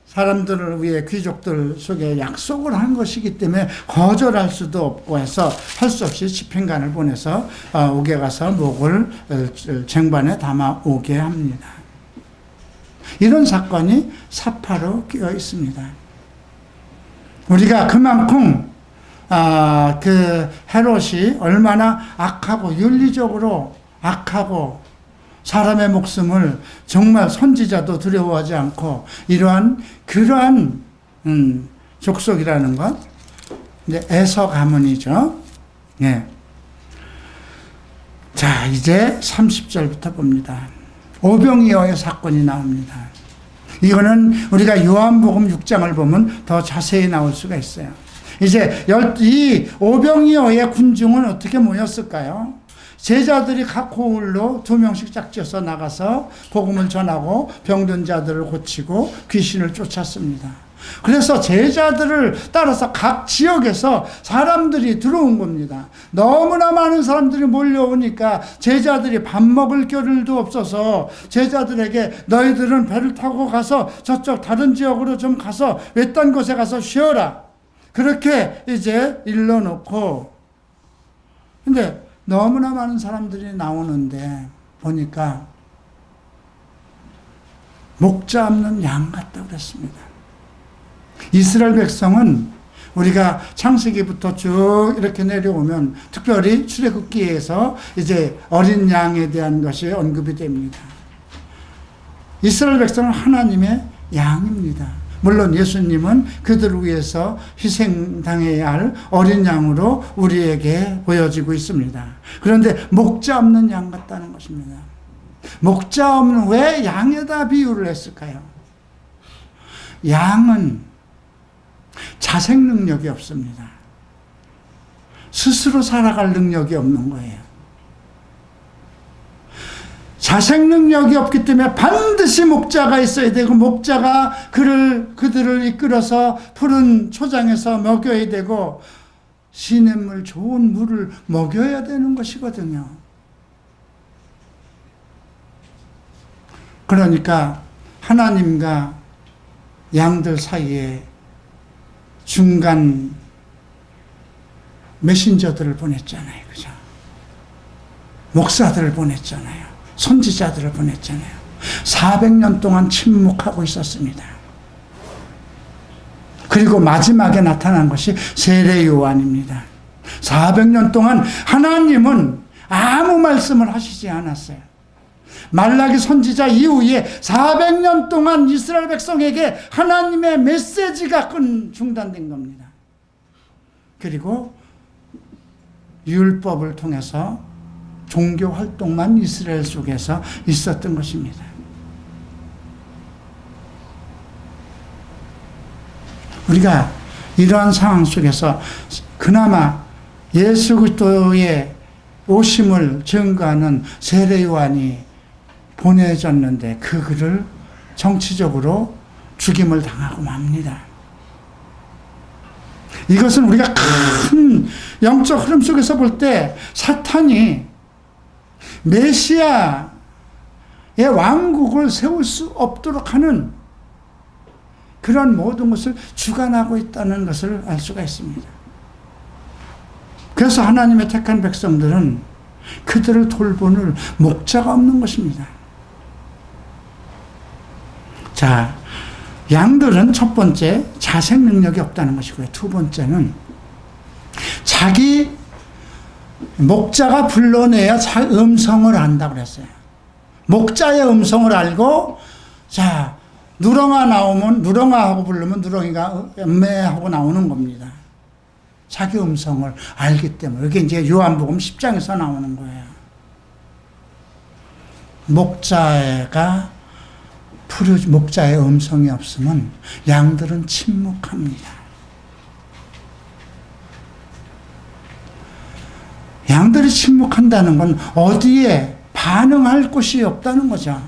사람들을 위해 귀족들 속에 약속을 한 것이기 때문에 거절할 수도 없고 해서 할 수 없이 집행관을 보내서 옥에 가서 목을 쟁반에 담아 오게 합니다. 이런 사건이 사파로 끼어 있습니다. 우리가 그만큼 헤롯이 얼마나 악하고 윤리적으로 악하고 사람의 목숨을 정말 선지자도 두려워하지 않고 그러한 족속이라는 것, 이제 에서 가문이죠. 예. 자, 이제 30절부터 봅니다. 오병이어의 사건이 나옵니다. 이거는 우리가 요한복음 6장을 보면 더 자세히 나올 수가 있어요. 이제 이 오병이어의 군중은 어떻게 모였을까요? 제자들이 각 호울로 2명씩 짝지어서 나가서 복음을 전하고 병든 자들을 고치고 귀신을 쫓았습니다. 그래서 제자들을 따라서 각 지역에서 사람들이 들어온 겁니다. 너무나 많은 사람들이 몰려오니까 제자들이 밥 먹을 겨를도 없어서 제자들에게 너희들은 배를 타고 가서 저쪽 다른 지역으로 좀 가서 외딴 곳에 가서 쉬어라. 그렇게 이제 일러놓고, 근데 너무나 많은 사람들이 나오는데 보니까 목자 없는 양 같다고 그랬습니다. 이스라엘 백성은 우리가 창세기부터 쭉 이렇게 내려오면 특별히 출애굽기에서 이제 어린 양에 대한 것이 언급이 됩니다. 이스라엘 백성은 하나님의 양입니다. 물론 예수님은 그들을 위해서 희생당해야 할 어린 양으로 우리에게 보여지고 있습니다. 그런데 목자 없는 양 같다는 것입니다. 목자 없는, 왜 양에다 비유를 했을까요? 양은 자생 능력이 없습니다. 스스로 살아갈 능력이 없는 거예요. 자생 능력이 없기 때문에 반드시 목자가 있어야 되고, 목자가 그들을 이끌어서 푸른 초장에서 먹여야 되고, 시냇물 좋은 물을 먹여야 되는 것이거든요. 그러니까 하나님과 양들 사이에 중간 메신저들을 보냈잖아요. 그죠? 목사들을 보냈잖아요. 선지자들을 보냈잖아요. 400년 동안 침묵하고 있었습니다. 그리고 마지막에 나타난 것이 세례 요한입니다. 400년 동안 하나님은 아무 말씀을 하시지 않았어요. 말라기 선지자 이후에 400년 동안 이스라엘 백성에게 하나님의 메시지가 중단된 겁니다. 그리고 율법을 통해서 종교 활동만 이스라엘 속에서 있었던 것입니다. 우리가 이러한 상황 속에서 그나마 예수 그리스도의 오심을 증거하는 세례 요한이 보내졌는데 그 글을 정치적으로 죽임을 당하고 맙니다. 이것은 우리가 큰 영적 흐름 속에서 볼 때 사탄이 메시아의 왕국을 세울 수 없도록 하는 그런 모든 것을 주관하고 있다는 것을 알 수가 있습니다. 그래서 하나님의 택한 백성들은 그들을 돌보는 목자가 없는 것입니다. 자, 양들은 첫 번째 자생 능력이 없다는 것이고요. 두 번째는 자기 목자가 불러내야 음성을 안다고 그랬어요. 목자의 음성을 알고, 자, 누렁아 나오면 누렁아하고 부르면 누렁이가 음매하고 나오는 겁니다. 자기 음성을 알기 때문에. 이게 이제 요한복음 10장에서 나오는 거예요. 목자의 음성이 없으면 양들은 침묵합니다. 양들이 침묵한다는 건 어디에 반응할 곳이 없다는 거죠.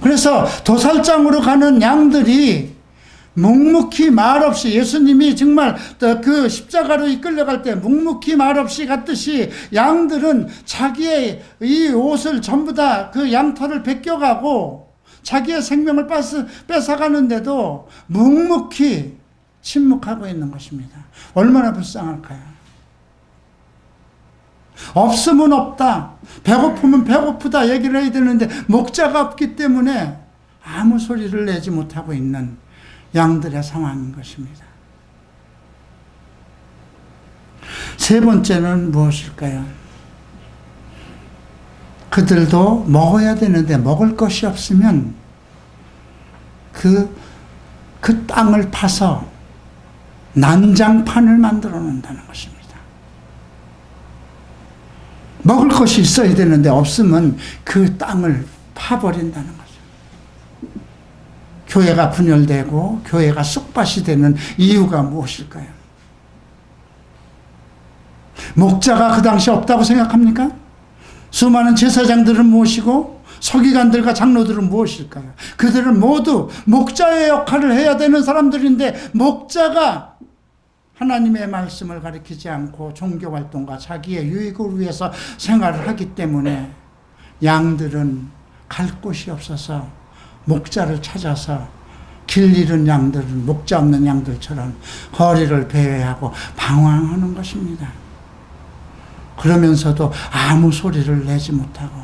그래서 도살장으로 가는 양들이 묵묵히 말없이, 예수님이 정말 그 십자가로 이끌려갈 때 묵묵히 말없이 갔듯이 양들은 자기의 이 옷을 전부 다 그 양털을 벗겨가고 자기의 생명을 뺏어가는데도 묵묵히 침묵하고 있는 것입니다. 얼마나 불쌍할까요? 없으면 없다, 배고프면 배고프다 얘기를 해야 되는데 목자가 없기 때문에 아무 소리를 내지 못하고 있는 양들의 상황인 것입니다. 세 번째는 무엇일까요? 그들도 먹어야 되는데 먹을 것이 없으면 그 땅을 파서 난장판을 만들어 놓는다는 것입니다. 먹을 것이 있어야 되는데 없으면 그 땅을 파버린다는 거죠. 교회가 분열되고 교회가 쑥밭이 되는 이유가 무엇일까요? 목자가 그 당시 없다고 생각합니까? 수많은 제사장들을 모시고 서기관들과 장로들은 무엇일까요? 그들은 모두 목자의 역할을 해야 되는 사람들인데, 목자가 하나님의 말씀을 가리키지 않고 종교활동과 자기의 유익을 위해서 생활을 하기 때문에 양들은 갈 곳이 없어서 목자를 찾아서 길 잃은 양들은 목자 없는 양들처럼 거리를 배회하고 방황하는 것입니다. 그러면서도 아무 소리를 내지 못하고,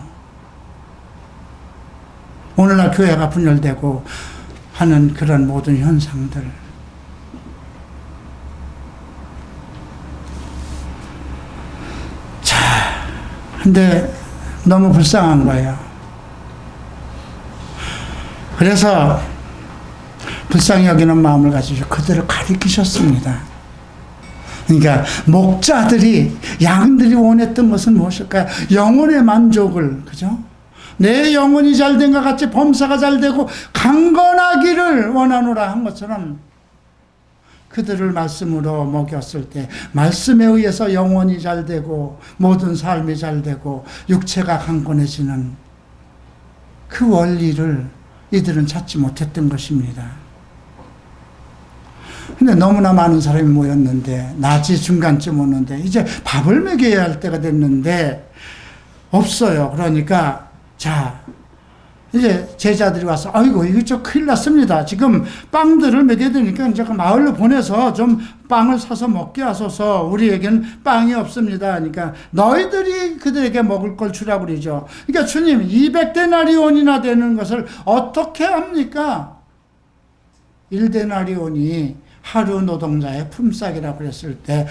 오늘날 교회가 분열되고 하는 그런 모든 현상들, 근데 너무 불쌍한 거예요. 그래서 불쌍히 여기는 마음을 가지고 그들을 가리키셨습니다. 그러니까 목자들이, 양들이 원했던 것은 무엇일까요? 영혼의 만족을, 그죠? 내 영혼이 잘된 것 같이 범사가 잘되고 강건하기를 원하노라 한 것처럼, 그들을 말씀으로 먹였을 때 말씀에 의해서 영혼이 잘되고 모든 삶이 잘되고 육체가 강건해지는 그 원리를 이들은 찾지 못했던 것입니다. 근데 너무나 많은 사람이 모였는데, 낮이 중간쯤 오는데 이제 밥을 먹여야 할 때가 됐는데 없어요. 그러니까 자, 이제 제자들이 와서, 아이고 이거 좀 큰일 났습니다. 지금 빵들을 먹여야 되니까 이제 그 마을로 보내서 좀 빵을 사서 먹게 하소서. 우리에겐 빵이 없습니다. 그러니까 너희들이 그들에게 먹을 걸 주라고 그러죠. 그러니까 주님, 200데나리온이나 되는 것을 어떻게 합니까? 1데나리온이 하루 노동자의 품삯이라고 그랬을 때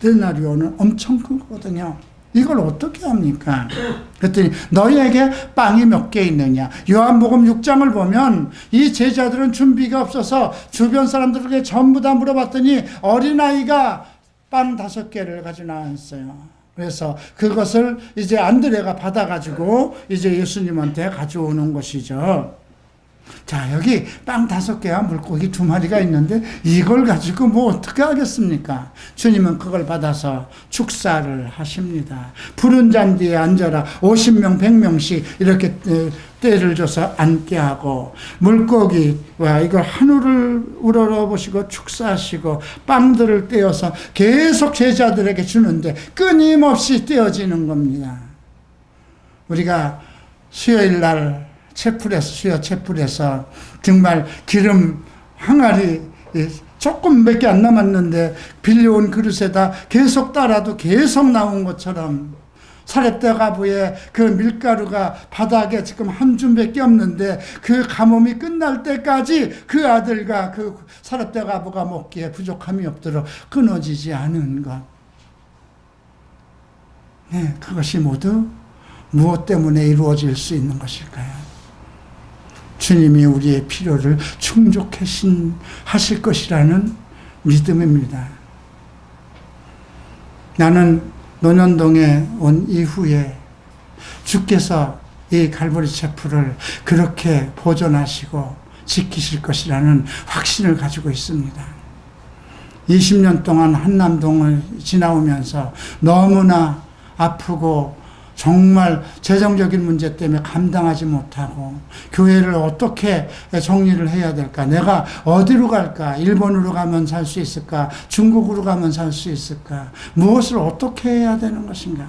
200데나리온은 엄청 큰 거거든요. 이걸 어떻게 합니까? 그랬더니 너희에게 빵이 몇 개 있느냐? 요한복음 6장을 보면 이 제자들은 준비가 없어서 주변 사람들에게 전부 다 물어봤더니 어린아이가 빵 5개를 가지고 나왔어요. 그래서 그것을 이제 안드레가 받아가지고 이제 예수님한테 가져오는 것이죠. 자, 여기 빵 5개와 물고기 2마리가 있는데 이걸 가지고 뭐 어떻게 하겠습니까? 주님은 그걸 받아서 축사를 하십니다. 푸른 잔디에 앉아라 50명 100명씩 이렇게 때를 줘서 앉게 하고, 물고기와 이걸 하늘을 우러러보시고 축사하시고 빵들을 떼어서 계속 제자들에게 주는데 끊임없이 떼어지는 겁니다. 우리가 수요일 날 수요 채플에서 정말 기름 항아리 조금 몇 개 안 남았는데 빌려온 그릇에다 계속 따라도 계속 나온 것처럼, 사렙대 가부의 그 밀가루가 바닥에 지금 한 줌밖에 없는데 그 가뭄이 끝날 때까지 그 아들과 그 사렙대 가부가 먹기에 부족함이 없도록 끊어지지 않은 것. 네, 그것이 모두 무엇 때문에 이루어질 수 있는 것일까요? 주님이 우리의 필요를 충족해 하실 것이라는 믿음입니다. 나는 논현동에 온 이후에 주께서 이 갈보리 채플을 그렇게 보존하시고 지키실 것이라는 확신을 가지고 있습니다. 20년 동안 한남동을 지나오면서 너무나 아프고 정말 재정적인 문제 때문에 감당하지 못하고, 교회를 어떻게 정리를 해야 될까? 내가 어디로 갈까? 일본으로 가면 살 수 있을까? 중국으로 가면 살 수 있을까? 무엇을 어떻게 해야 되는 것인가?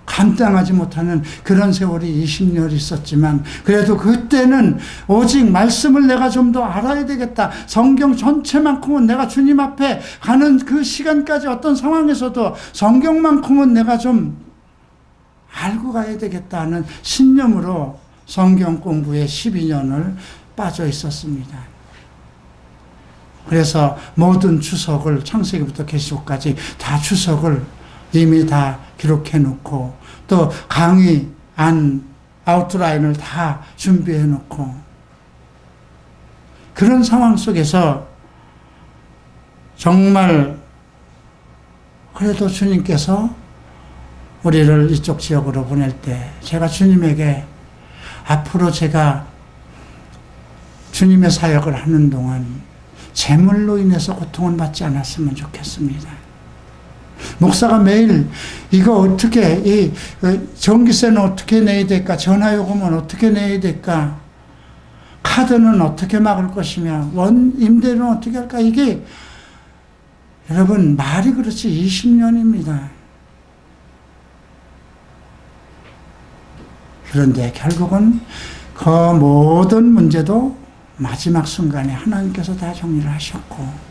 감당하지 못하는 그런 세월이 20년 있었지만, 그래도 그때는 오직 말씀을 내가 좀 더 알아야 되겠다. 성경 전체만큼은 내가 주님 앞에 가는 그 시간까지 어떤 상황에서도 성경만큼은 내가 좀 알고 가야 되겠다는 신념으로 성경 공부에 12년을 빠져 있었습니다. 그래서 모든 추석을 창세기부터 계시록까지 다 추석을 이미 다 기록해 놓고, 또 강의 안 아웃라인을 다 준비해 놓고, 그런 상황 속에서 정말 그래도 주님께서 우리를 이쪽 지역으로 보낼 때 제가 주님에게 앞으로 제가 주님의 사역을 하는 동안 재물로 인해서 고통을 받지 않았으면 좋겠습니다. 목사가 매일 이거 어떻게, 전기세는 어떻게 내야 될까? 전화요금은 어떻게 내야 될까? 카드는 어떻게 막을 것이며, 임대료는 어떻게 할까? 이게, 여러분, 말이 그렇지 20년입니다. 그런데 결국은 그 모든 문제도 마지막 순간에 하나님께서 다 정리를 하셨고,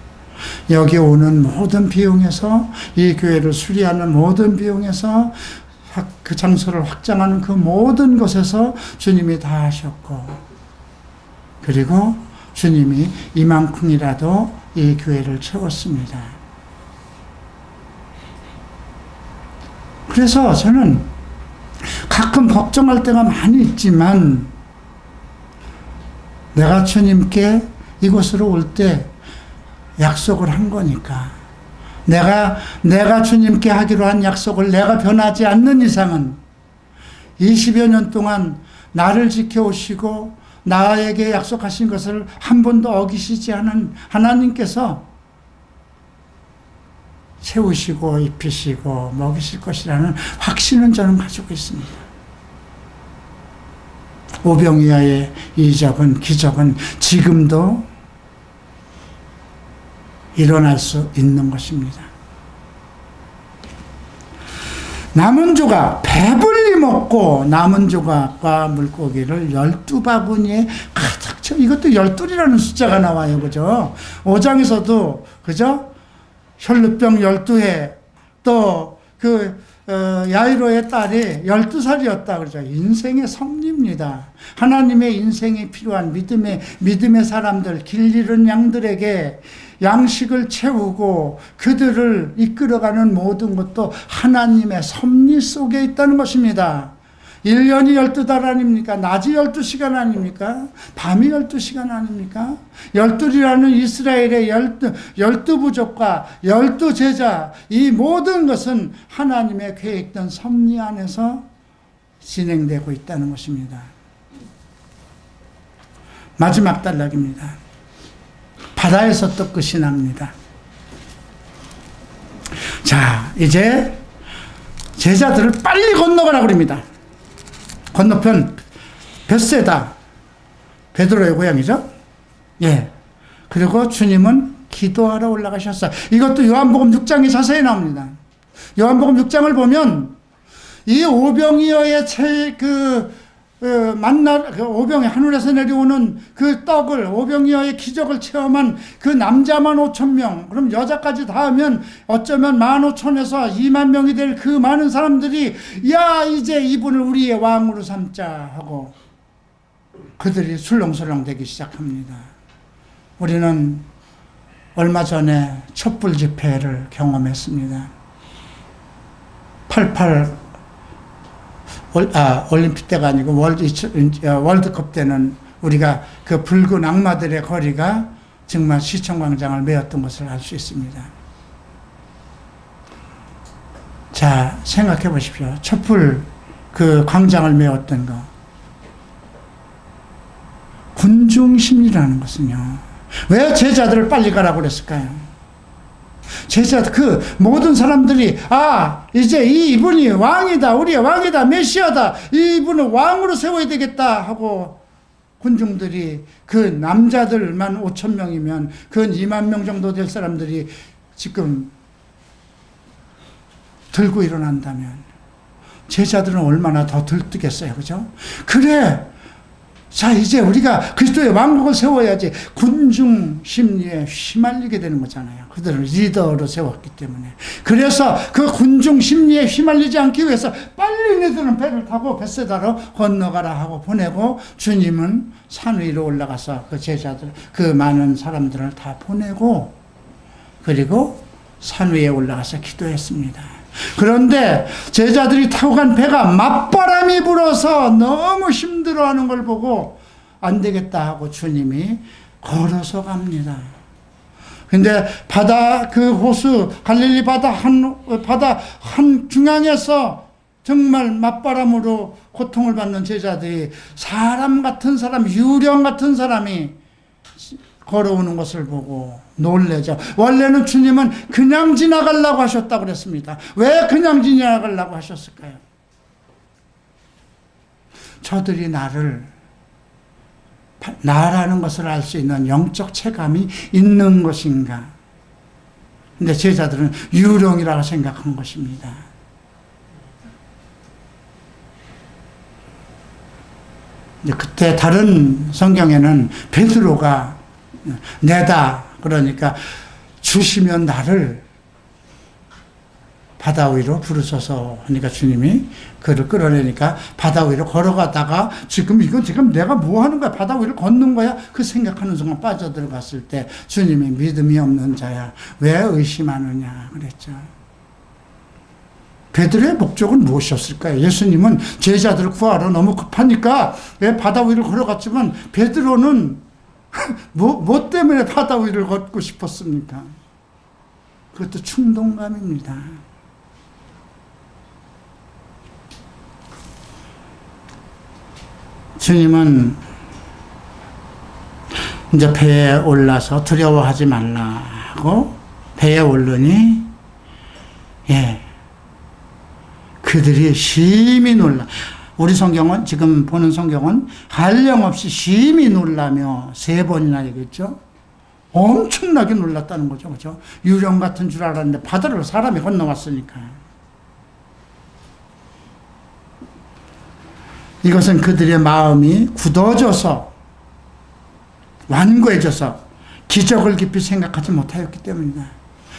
여기 오는 모든 비용에서, 이 교회를 수리하는 모든 비용에서, 그 장소를 확장하는 그 모든 것에서 주님이 다 하셨고, 그리고 주님이 이만큼이라도 이 교회를 채웠습니다. 그래서 저는 가끔 걱정할 때가 많이 있지만, 내가 주님께 이곳으로 올 때 약속을 한 거니까, 내가 주님께 하기로 한 약속을 내가 변하지 않는 이상은 20여 년 동안 나를 지켜오시고 나에게 약속하신 것을 한 번도 어기시지 않은 하나님께서 채우시고 입히시고 먹이실 것이라는 확신은 저는 가지고 있습니다. 오병이어의 이적은, 기적은 지금도 일어날 수 있는 것입니다. 남은 조각, 배불리 먹고 남은 조각과 물고기를 12바구니에 가득 채워. 이것도 12이라는 숫자가 나와요. 그죠? 5장에서도, 그죠? 혈루병 12회, 또 야이로의 딸이 12살이었다 그러죠. 인생의 섭리입니다. 하나님의 인생에 필요한 믿음의 사람들, 길 잃은 양들에게 양식을 채우고 그들을 이끌어가는 모든 것도 하나님의 섭리 속에 있다는 것입니다. 1년이 12달 아닙니까? 낮이 12시간 아닙니까? 밤이 12시간 아닙니까? 12이라는 이스라엘의 12부족과 12제자, 이 모든 것은 하나님의 계획된 섭리 안에서 진행되고 있다는 것입니다. 마지막 단락입니다. 바다에서 또 끝이 납니다. 자, 이제 제자들을 빨리 건너가라고 합니다. 건너편 벳세다, 베드로의 고향이죠. 예. 그리고 주님은 기도하러 올라가셨어요. 이것도 요한복음 6장에 자세히 나옵니다. 요한복음 6장을 보면 이 오병이어의 오병이 하늘에서 내려오는 그 떡을, 오병이어의 기적을 체험한 그 남자만 5,000명, 그럼 여자까지 다 하면 어쩌면 15,000에서 20,000명이 될 그 많은 사람들이, 야, 이제 이분을 우리의 왕으로 삼자 하고 그들이 술렁술렁 되기 시작합니다. 우리는 얼마 전에 촛불 집회를 경험했습니다. 88 올림픽 때가 아니고 월드컵 때는 우리가 그 붉은 악마들의 거리가 정말 시청광장을 메웠던 것을 알 수 있습니다. 자, 생각해 보십시오. 촛불 그 광장을 메웠던 거. 군중심리라는 것은요, 왜 제자들을 빨리 가라고 그랬을까요? 제자들, 그 모든 사람들이, 이제 이분이 왕이다, 우리의 왕이다, 메시아다, 이분을 왕으로 세워야 되겠다 하고 군중들이, 그 남자들만 5,000명이면 그 20,000명 정도 될 사람들이 지금 들고 일어난다면 제자들은 얼마나 더 들뜨겠어요. 그죠? 그래, 자, 이제 우리가 그리스도의 왕국을 세워야지. 군중 심리에 휘말리게 되는 거잖아요. 그들을 리더로 세웠기 때문에. 그래서 그 군중 심리에 휘말리지 않기 위해서 빨리 너희들은 배를 타고 벳세다로 건너가라 하고 보내고, 주님은 산 위로 올라가서 그 제자들, 그 많은 사람들을 다 보내고, 그리고 산 위에 올라가서 기도했습니다. 그런데 제자들이 타고 간 배가 맞바람이 불어서 너무 힘들어하는 걸 보고 안 되겠다 하고 주님이 걸어서 갑니다. 근데 바다, 그 호수, 갈릴리 바다 한 중앙에서 정말 맞바람으로 고통을 받는 제자들이, 사람 같은 사람, 유령 같은 사람이 걸어오는 것을 보고 놀래죠. 원래는 주님은 그냥 지나가려고 하셨다고 그랬습니다. 왜 그냥 지나가려고 하셨을까요? 저들이 나라는 것을 알 수 있는 영적 체감이 있는 것인가? 근데 제자들은 유령이라고 생각한 것입니다. 그때 다른 성경에는 베드로가 내다, 그러니까 주시면 나를 바다 위로 부르소서 하니까 주님이 그를 끌어내니까 바다 위로 걸어가다가 지금 내가 뭐 하는 거야? 바다 위를 걷는 거야? 그 생각하는 순간 빠져들어갔을 때 주님이 믿음이 없는 자야, 왜 의심하느냐 그랬죠. 베드로의 목적은 무엇이었을까요? 예수님은 제자들을 구하러 너무 급하니까 왜 바다 위를 걸어갔지만 베드로는 뭐 때문에 바다 위를 걷고 싶었습니까? 그것도 충동감입니다. 주님은 이제 배에 올라서 두려워하지 말라고 배에 오르니, 그들이 심히 놀라. 우리 성경은, 지금 보는 성경은 한량없이 심히 놀라며 3번이나 얘기했죠. 엄청나게 놀랐다는 거죠. 그죠? 유령 같은 줄 알았는데 바다를 사람이 건너왔으니까. 이것은 그들의 마음이 굳어져서, 완고해져서 기적을 깊이 생각하지 못하였기 때문이다.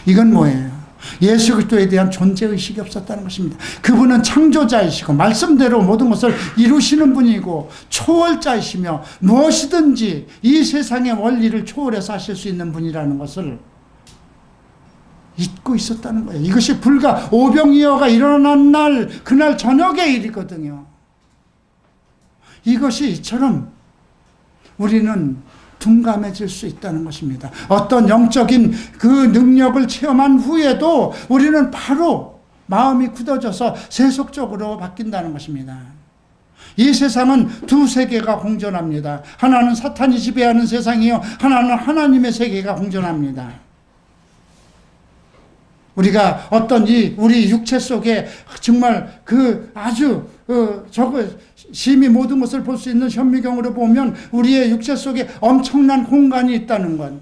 이건 뭐예요? 예수 그리스도에 대한 존재의식이 없었다는 것입니다. 그분은 창조자이시고 말씀대로 모든 것을 이루시는 분이고 초월자이시며 무엇이든지 이 세상의 원리를 초월해서 하실 수 있는 분이라는 것을 잊고 있었다는 거예요. 이것이 불과 오병이어가 일어난 날, 그날 저녁의 일이거든요. 이것이 이처럼 우리는 둔감해질 수 있다는 것입니다. 어떤 영적인 그 능력을 체험한 후에도 우리는 바로 마음이 굳어져서 세속적으로 바뀐다는 것입니다. 이 세상은 두 세계가 공존합니다. 하나는 사탄이 지배하는 세상이요, 하나는 하나님의 세계가 공존합니다. 우리가 어떤 우리 육체 속에 정말 아주 심히 모든 것을 볼 수 있는 현미경으로 보면 우리의 육체 속에 엄청난 공간이 있다는 것.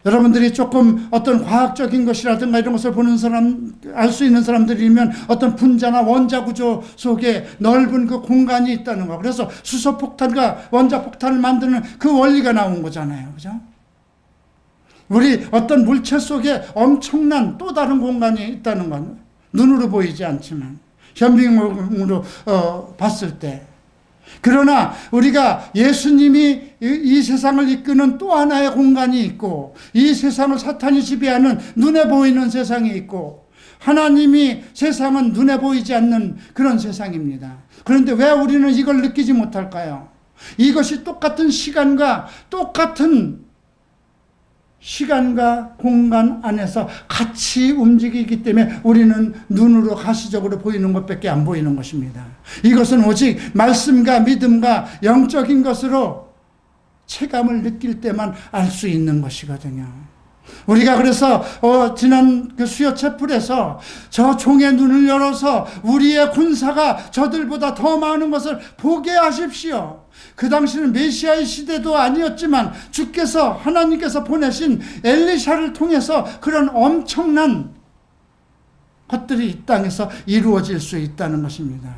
여러분들이 조금 어떤 과학적인 것이라든가 이런 것을 보는 알 수 있는 사람들이면 어떤 분자나 원자 구조 속에 넓은 그 공간이 있다는 것. 그래서 수소폭탄과 원자폭탄을 만드는 그 원리가 나온 거잖아요. 그죠? 우리 어떤 물체 속에 엄청난 또 다른 공간이 있다는 건 눈으로 보이지 않지만 현미경으로 봤을 때. 그러나 우리가 예수님이 이 세상을 이끄는 또 하나의 공간이 있고, 이 세상을 사탄이 지배하는 눈에 보이는 세상이 있고, 하나님이 세상은 눈에 보이지 않는 그런 세상입니다. 그런데 왜 우리는 이걸 느끼지 못할까요? 이것이 똑같은 시간과 공간 안에서 같이 움직이기 때문에 우리는 눈으로 가시적으로 보이는 것밖에 안 보이는 것입니다. 이것은 오직 말씀과 믿음과 영적인 것으로 체감을 느낄 때만 알 수 있는 것이거든요. 우리가 그래서 지난 그 수요 채플에서 저 종의 눈을 열어서 우리의 군사가 저들보다 더 많은 것을 보게 하십시오. 그 당시는 메시아의 시대도 아니었지만 하나님께서 보내신 엘리샤를 통해서 그런 엄청난 것들이 이 땅에서 이루어질 수 있다는 것입니다.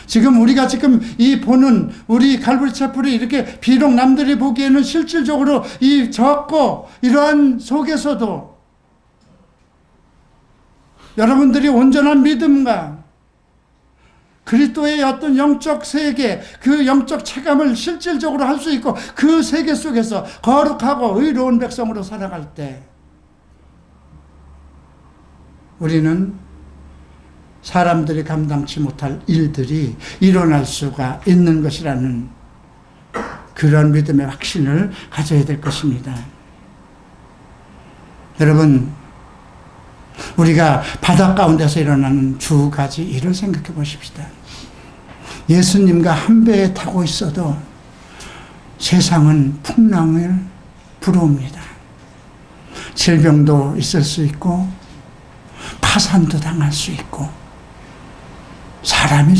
지금 우리가 이 보는 우리 갈보리 채플이 이렇게 비록 남들이 보기에는 실질적으로 이 적고 이러한 속에서도 여러분들이 온전한 믿음과 그리스도의 어떤 영적 세계, 그 영적 체감을 실질적으로 할 수 있고 그 세계 속에서 거룩하고 의로운 백성으로 살아갈 때 우리는 사람들이 감당치 못할 일들이 일어날 수가 있는 것이라는 그런 믿음의 확신을 가져야 될 것입니다. 여러분, 우리가 바다 가운데서 일어나는 2가지 일을 생각해 보십시다. 예수님과 한 배에 타고 있어도 세상은 풍랑을 불어옵니다. 질병도 있을 수 있고 파산도 당할 수 있고 사람이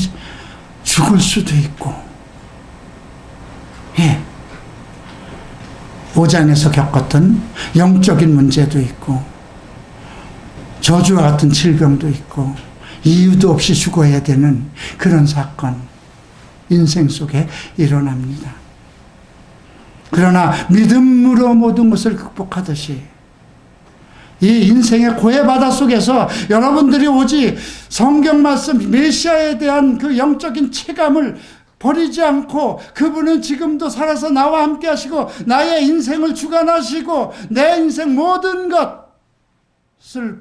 죽을 수도 있고, 예, 5장에서 겪었던 영적인 문제도 있고 저주와 같은 질병도 있고 이유도 없이 죽어야 되는 그런 사건 인생 속에 일어납니다. 그러나 믿음으로 모든 것을 극복하듯이 이 인생의 고해 바다 속에서 여러분들이 오직 성경 말씀 메시아에 대한 그 영적인 체감을 버리지 않고 그분은 지금도 살아서 나와 함께 하시고 나의 인생을 주관하시고 내 인생 모든 것을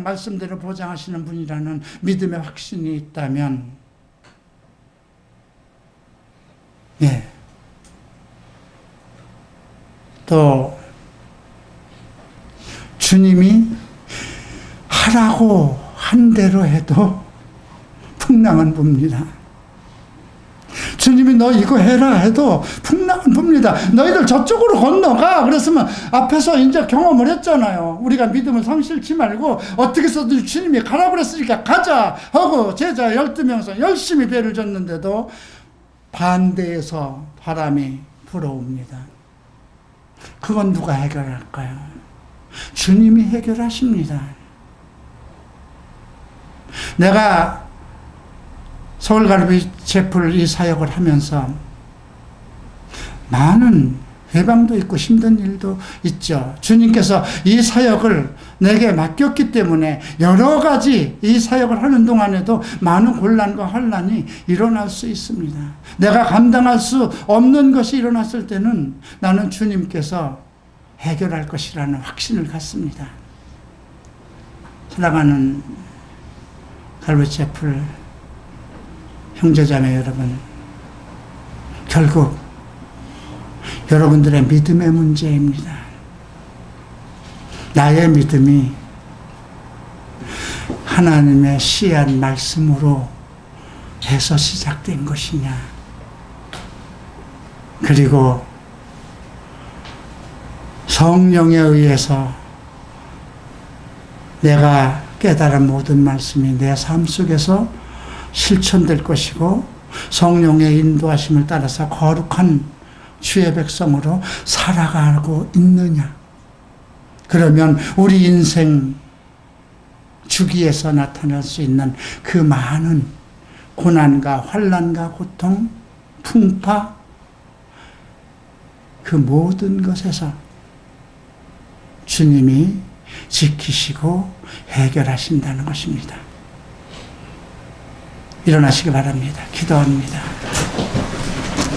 말씀대로 보장하시는 분이라는 믿음의 확신이 있다면, 예, 또 주님이 하라고 한 대로 해도 풍랑은 붑니다. 주님이 너 이거 해라 해도 풍랑은 붑니다. 너희들 저쪽으로 건너가 그랬으면 앞에서 이제 경험을 했잖아요. 우리가 믿음을 상실치 말고 어떻게 해서든 주님이 가라 그랬으니까 가자 하고 제자 12명서 열심히 배를 줬는데도 반대에서 바람이 불어옵니다. 그건 누가 해결할까요? 주님이 해결하십니다. 내가 서울갈비 제풀 이 사역을 하면서 많은 회방도 있고 힘든 일도 있죠. 주님께서 이 사역을 내게 맡겼기 때문에 여러 가지 이 사역을 하는 동안에도 많은 곤란과 환난이 일어날 수 있습니다. 내가 감당할 수 없는 것이 일어났을 때는 나는 주님께서 해결할 것이라는 확신을 갖습니다. 사랑하는 갈비제풀 형제자매 여러분, 결국 여러분들의 믿음의 문제입니다. 나의 믿음이 하나님의 씨앗 말씀으로 해서 시작된 것이냐, 그리고 성령에 의해서 내가 깨달은 모든 말씀이 내 삶 속에서 실천될 것이고 성령의 인도하심을 따라서 거룩한 주의 백성으로 살아가고 있느냐. 그러면 우리 인생 주기에서 나타날 수 있는 그 많은 고난과 환난과 고통, 풍파, 그 모든 것에서 주님이 지키시고 해결하신다는 것입니다. 일어나시기 바랍니다. 기도합니다.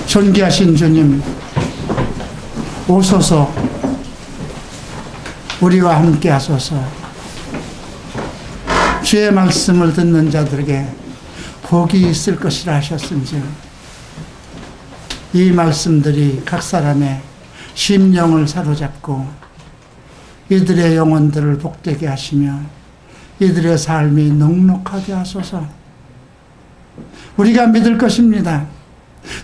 존귀하신 주님, 오소서 우리와 함께 하소서. 주의 말씀을 듣는 자들에게 복이 있을 것이라 하셨은즉 이 말씀들이 각 사람의 심령을 사로잡고 이들의 영혼들을 복되게 하시며 이들의 삶이 넉넉하게 하소서. 우리가 믿을 것입니다.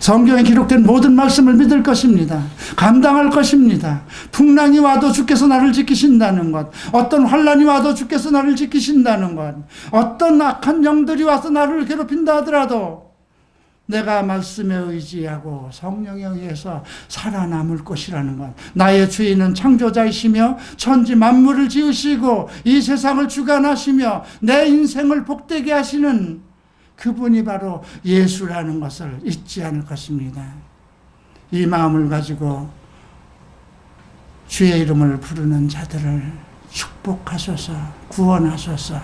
성경에 기록된 모든 말씀을 믿을 것입니다. 감당할 것입니다. 풍랑이 와도 주께서 나를 지키신다는 것, 어떤 환난이 와도 주께서 나를 지키신다는 것, 어떤 악한 영들이 와서 나를 괴롭힌다 하더라도 내가 말씀에 의지하고 성령에 의해서 살아남을 것이라는 것, 나의 주인은 창조자이시며 천지 만물을 지으시고 이 세상을 주관하시며 내 인생을 복되게 하시는 그분이 바로 예수라는 것을 잊지 않을 것입니다. 이 마음을 가지고 주의 이름을 부르는 자들을 축복하소서, 구원하소서.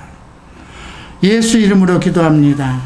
예수 이름으로 기도합니다.